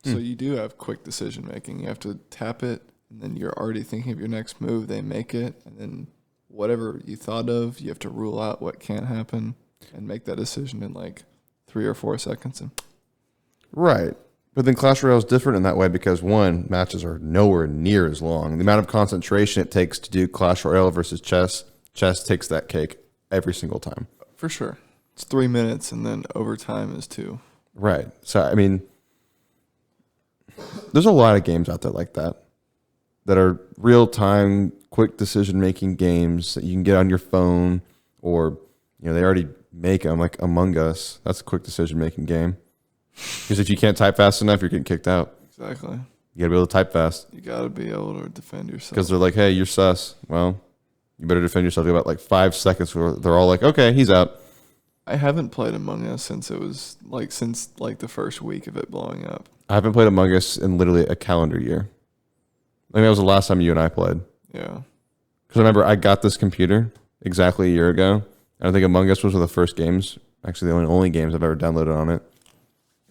So you do have quick decision making. You have to tap it, and then you're already thinking of your next move. They make it, and then whatever you thought of, you have to rule out what can't happen and make that decision in like 3 or 4 seconds. And Right. But then Clash Royale is different in that way because, one, matches are nowhere near as long. The amount of concentration it takes to do Clash Royale versus chess takes that cake every single time. for sure. It's 3 minutes, and then overtime is 2. Right. So, I mean, there's a lot of games out there like that are real-time, quick decision-making games that you can get on your phone, or, they already make them, like Among Us. That's a quick decision-making game. Because if you can't type fast enough, you're getting kicked out. Exactly. You got to be able to type fast. You got to be able to defend yourself. Because they're like, hey, you're sus. Well, you better defend yourself in about like 5 seconds before they're all like, okay, he's out. I haven't played Among Us since the first week of it blowing up. I haven't played Among Us in literally a calendar year. I think that was the last time you and I played. Yeah. Because I remember I got this computer exactly a year ago. And I think Among Us was one of the first games, actually the only games I've ever downloaded on it.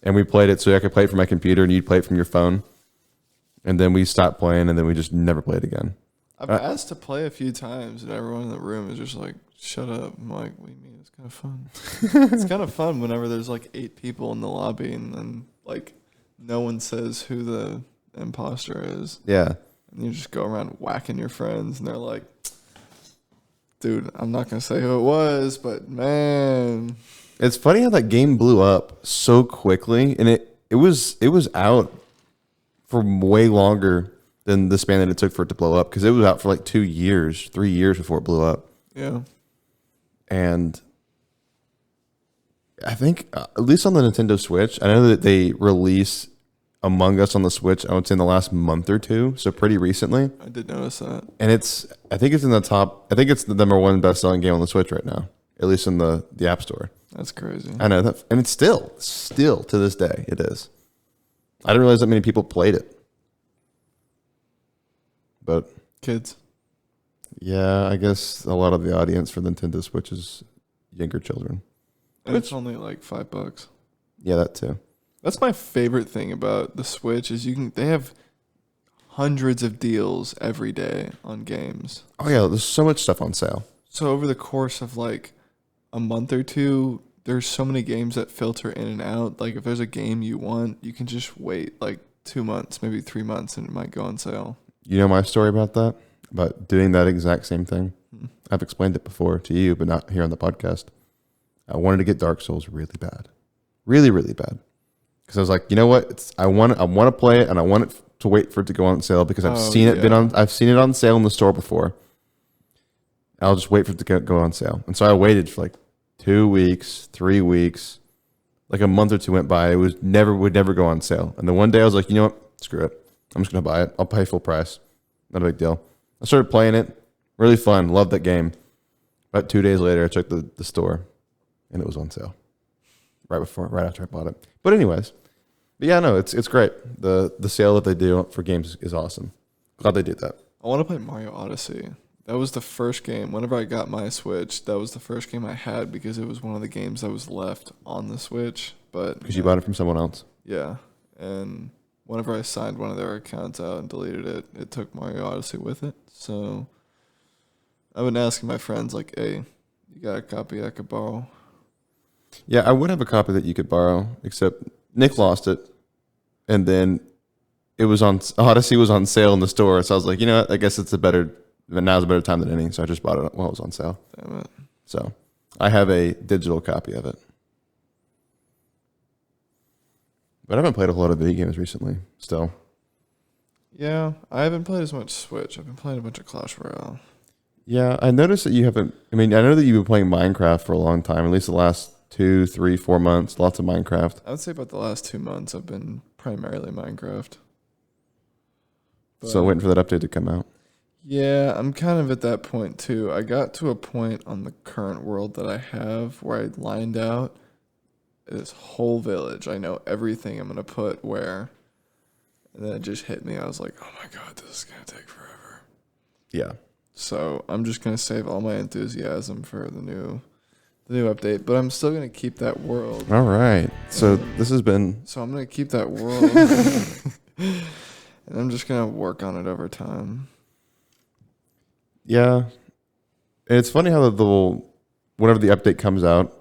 And we played it so I could play it from my computer and you'd play it from your phone. And then we stopped playing and then we just never played again. I've asked to play a few times and everyone in the room is just like, shut up. I'm like, what do you mean? It's kind of fun. It's kind of fun whenever there's like 8 people in the lobby and then like no one says who the imposter is. Yeah. And you just go around whacking your friends and they're like, dude, I'm not going to say who it was, but man. It's funny how that game blew up so quickly, and it was out for way longer than the span that it took for it to blow up, because it was out for like 2 years, 3 years before it blew up. Yeah. And I think, at least on the Nintendo Switch, I know that they released Among Us on the Switch, I would say in the last month or two, so pretty recently. I did notice that. And I think it's in the top, I think it's the number 1 best-selling game on the Switch right now. at least in the App Store. That's crazy. I know that, and it's still to this day it is. I didn't realize that many people played it, but Kids. yeah, I guess a lot of the audience for the Nintendo Switch is younger children. And it's only like $5. Yeah, that too. That's my favorite thing about the Switch is they have hundreds of deals every day on games. Oh yeah, there's so much stuff on sale. So over the course of like a month or two, there's so many games that filter in and out. Like if there's a game you want, you can just wait like 2 months, maybe 3 months, and it might go on sale. You know my story about that? About doing that exact same thing? I've explained it before to you, but not here on the podcast. I wanted to get Dark Souls really bad. Really, really bad. Because I was like, you know what? I want to play it, and I want it to wait for it to go on sale because I've seen it I've seen it on sale in the store before. I'll just wait for it to go on sale. And so I waited for like 2 weeks, 3 weeks, like a month or two went by. It would never go on sale. And then one day I was like, you know what? Screw it. I'm just going to buy it. I'll pay full price. Not a big deal. I started playing it. Really fun. Loved that game. About 2 days later, I checked the store and it was on sale. Right after I bought it. But anyways, but yeah, no, it's great. The sale that they do for games is awesome. Glad they did that. I want to play Mario Odyssey. That was the first game. Whenever I got my Switch, that was the first game I had because it was one of the games that was left on the Switch. But because you bought it from someone else. Yeah, and whenever I signed one of their accounts out and deleted it, it took Mario Odyssey with it. So I've been asking my friends like, "Hey, you got a copy I could borrow?" Yeah, I would have a copy that you could borrow, except Nick lost it, and then Odyssey was on sale in the store. So I was like, you know what? I guess now's a better time than any. So I just bought it while it was on sale. Damn it. So I have a digital copy of it. But I haven't played a whole lot of video games recently, still. Yeah, I haven't played as much Switch. I've been playing a bunch of Clash Royale. Yeah, I noticed that you haven't. I mean, I know that you've been playing Minecraft for a long time, at least the last 2, 3, 4 months. Lots of Minecraft. I would say about the last 2 months I've been primarily Minecraft. So waiting for that update to come out. Yeah, I'm kind of at that point too. I got to a point on the current world that I have where I lined out this whole village. I know everything I'm going to put where. And then it just hit me. I was like, oh my God, this is going to take forever. Yeah. So I'm just going to save all my enthusiasm for the new update. But I'm still going to keep that world. All right. So this has been. So I'm going to keep that world. And I'm just going to work on it over time. Yeah. And it's funny how whenever the update comes out,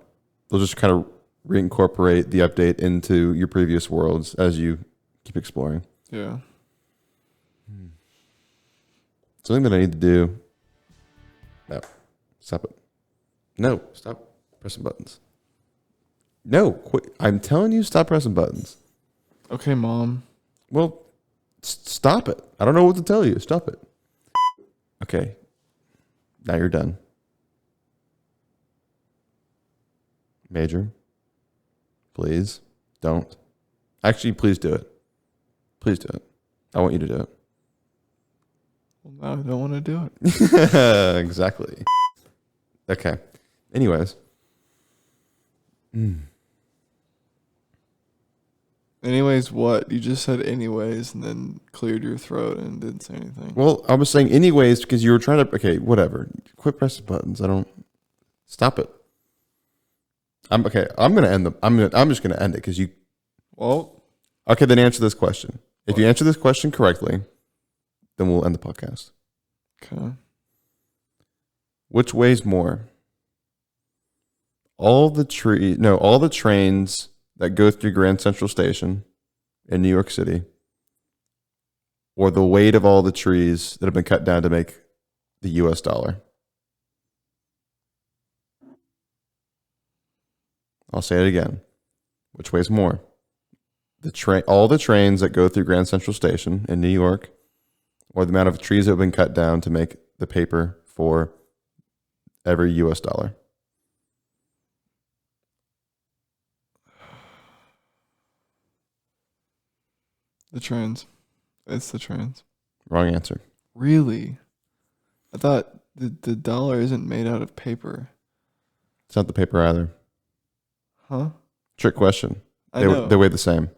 they'll just kind of reincorporate the update into your previous worlds as you keep exploring. Yeah. Something that I need to do. No. Stop it. No. Stop pressing buttons. No. Quit. I'm telling you, stop pressing buttons. Okay, Mom. Well, stop it. I don't know what to tell you. Stop it. Okay. Now you're done. Major, please don't. Actually, please do it. Please do it. I want you to do it. Well, now I don't want to do it. Exactly. Okay. Anyways. Anyways, what? You just said anyways and then cleared your throat and didn't say anything. Well, I was saying anyways because you were trying to. Okay, whatever. Quit pressing buttons. Stop it. I'm gonna end I'm just gonna end it because you. Well. Okay, then answer this question. If you answer this question correctly, then we'll end the podcast. Okay. Which weighs more? All the trains that go through Grand Central Station in New York City, or the weight of all the trees that have been cut down to make the US dollar? I'll say it again. Which weighs more? All the trains that go through Grand Central Station in New York, or the amount of trees that have been cut down to make the paper for every US dollar? The trains. It's the trains. Wrong answer. Really? I thought the dollar isn't made out of paper. It's not the paper either. Huh? Trick question. I know. They weigh the same.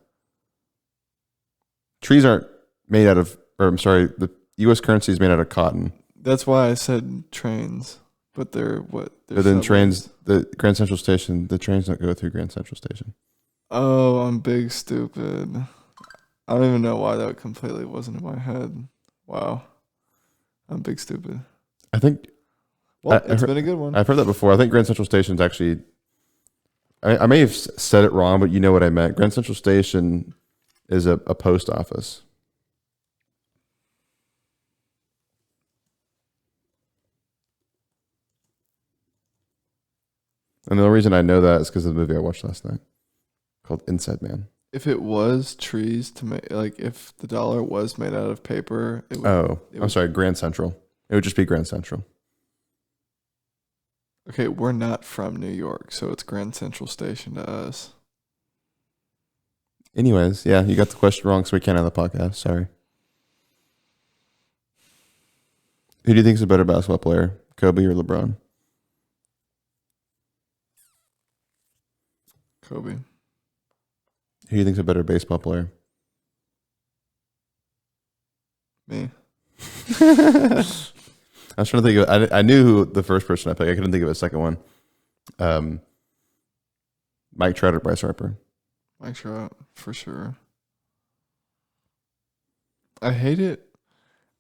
Trees aren't made out of, or I'm sorry, the U.S. currency is made out of cotton. That's why I said trains, but they're what? They're But then subways. trains, the Grand Central Station, the trains don't go through Grand Central Station. Oh, I'm big stupid. I don't even know why that completely wasn't in my head. Wow. I'm big stupid. I think. Well, it's been a good one. I've heard that before. I think Grand Central Station's actually. I may have said it wrong, but you know what I meant. Grand Central Station is a post office. And the only reason I know that is because of the movie I watched last night called Inside Man. If it was trees to make, like if the dollar was made out of paper, it would, I'm sorry, Grand Central. It would just be Grand Central. Okay, we're not from New York, so it's Grand Central Station to us. Anyways, yeah, you got the question wrong, so we can't have the podcast. Sorry. Who do you think is a better basketball player, Kobe or LeBron? Kobe. Who do you think is a better baseball player? Me. I was trying to think of. I knew who the first person I picked. I couldn't think of a second one. Mike Trout or Bryce Harper? Mike Trout, for sure. I hate it.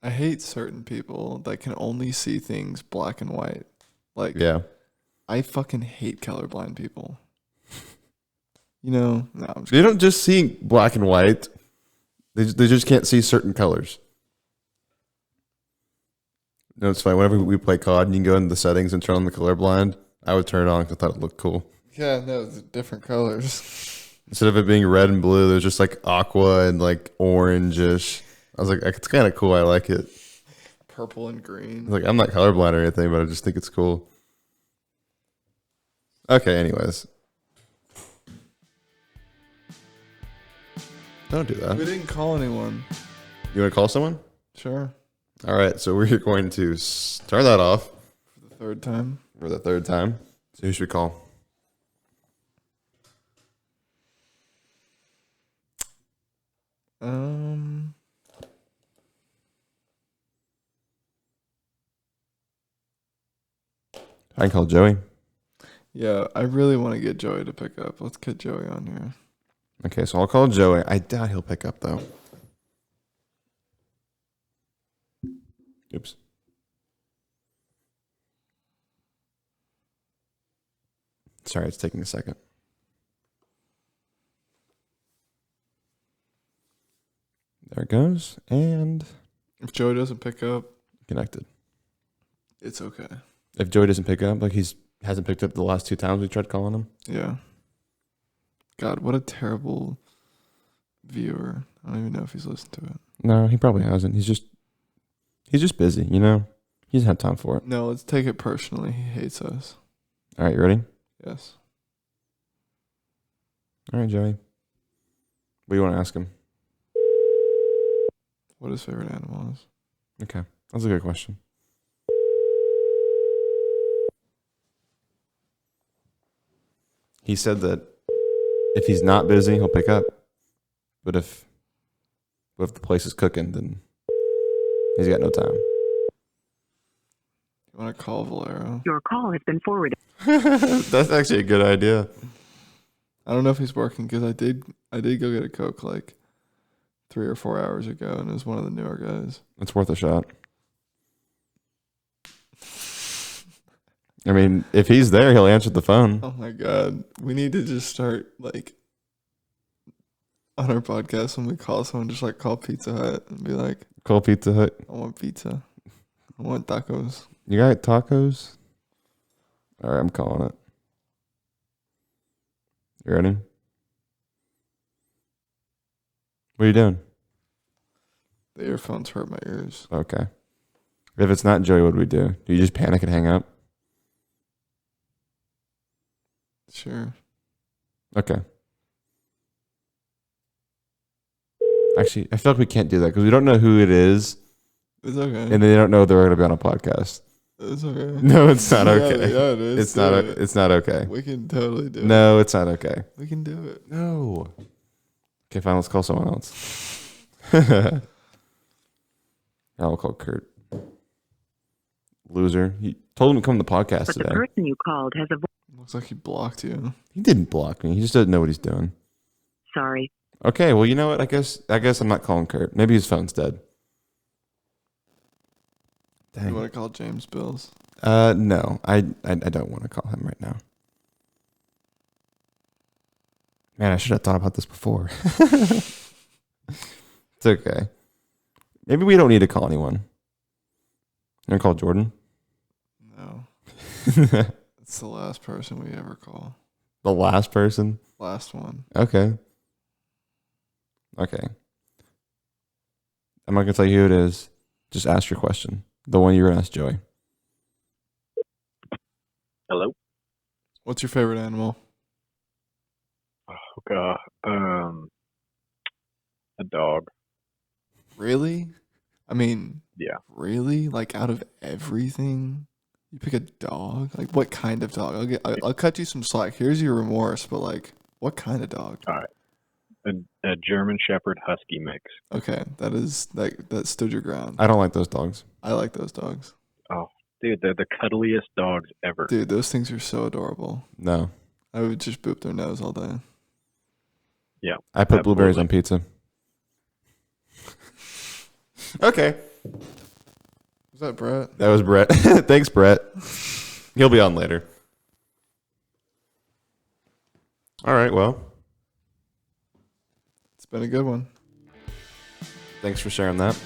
I hate certain people that can only see things black and white. Like, Yeah. I fucking hate colorblind people. You know, no, I'm just They don't just see black and white. They just can't see certain colors. No, it's fine. Whenever we play COD and you can go into the settings and turn on the colorblind, I would turn it on because I thought it looked cool. Yeah, no, the different colors. Instead of it being red and blue, there's just like aqua and like orangish. I was like, it's kind of cool. I like it. Purple and green. Like, I'm not colorblind or anything, but I just think it's cool. Okay, anyways. Don't do that. We didn't call anyone. You want to call someone? Sure. All right, so we're going to turn that off For the third time. for the third time. So who should we call? I can call Joey. Yeah, I really want to get Joey to pick up. Let's get Joey on here. Okay, so I'll call Joey. I doubt he'll pick up, though. Oops. Sorry, it's taking a second. There it goes. And If Joey doesn't pick up, connected. it's okay. If Joey doesn't pick up, like hasn't picked up the last 2 times we tried calling him. Yeah. God, what a terrible viewer. I don't even know if he's listened to it. No, he probably hasn't. He's just busy, you know? He doesn't have time for it. No, let's take it personally. He hates us. All right, you ready? Yes. All right, Joey. What do you want to ask him? What his favorite animal is. Okay, that's a good question. He said that if he's not busy, he'll pick up. But if the place is cooking, then he's got no time. You want to call Valero? Your call has been forwarded. That's actually a good idea. I don't know if he's working because I did go get a Coke like 3 or 4 hours ago, and it was one of the newer guys. It's worth a shot. I mean, if he's there, he'll answer the phone. Oh my God. We need to just start like on our podcast when we call someone, just like call Pizza Hut and be like, Call Pizza Hut. I want pizza. I want tacos. You got tacos? All right, I'm calling it. You ready? What are you doing? The earphones hurt my ears. Okay. If it's not Joey, what do we do? Do you just panic and hang up? Sure. Okay. Actually, I feel like we can't do that because we don't know who it is, It's okay. and they don't know they're going to be on a podcast. It's okay. No, it's not Yeah, okay. yeah, it is. It's not. It's not okay. We can totally do it. No, it's not okay. We can do it. No. Okay, fine. Let's call someone else. I'll call Kurt. Loser. He told him to come to the podcast But today. the person you called has a Looks like he blocked you. He didn't block me. He just doesn't know what he's doing. Sorry. Okay, well, you know what? I guess I'm not calling Kurt. Maybe his phone's dead. Dang. You want to call James Bills? No, I don't want to call him right now. Man, I should have thought about this before. It's okay. Maybe we don't need to call anyone. You want to call Jordan? No. It's the last person we ever call. The last person? Last one. Okay. Okay. I'm not going to tell you who it is. Just ask your question. The one you're going to ask Joey. Hello? What's your favorite animal? Oh, God. A dog. Really? I mean, Yeah. really? Like, out of everything, you pick a dog? Like, what kind of dog? I'll cut you some slack. Here's your remorse, but like, what kind of dog? All right. A German Shepherd Husky mix. Okay, that stood your ground. I don't like those dogs. I like those dogs. Oh, dude, they're the cuddliest dogs ever. Dude, those things are so adorable. No. I would just boop their nose all day. Yeah. I put Absolutely. blueberries on pizza. Okay. Was that Brett? That was Brett. Thanks, Brett. He'll be on later. All right, well. It's been a good one. Thanks for sharing that.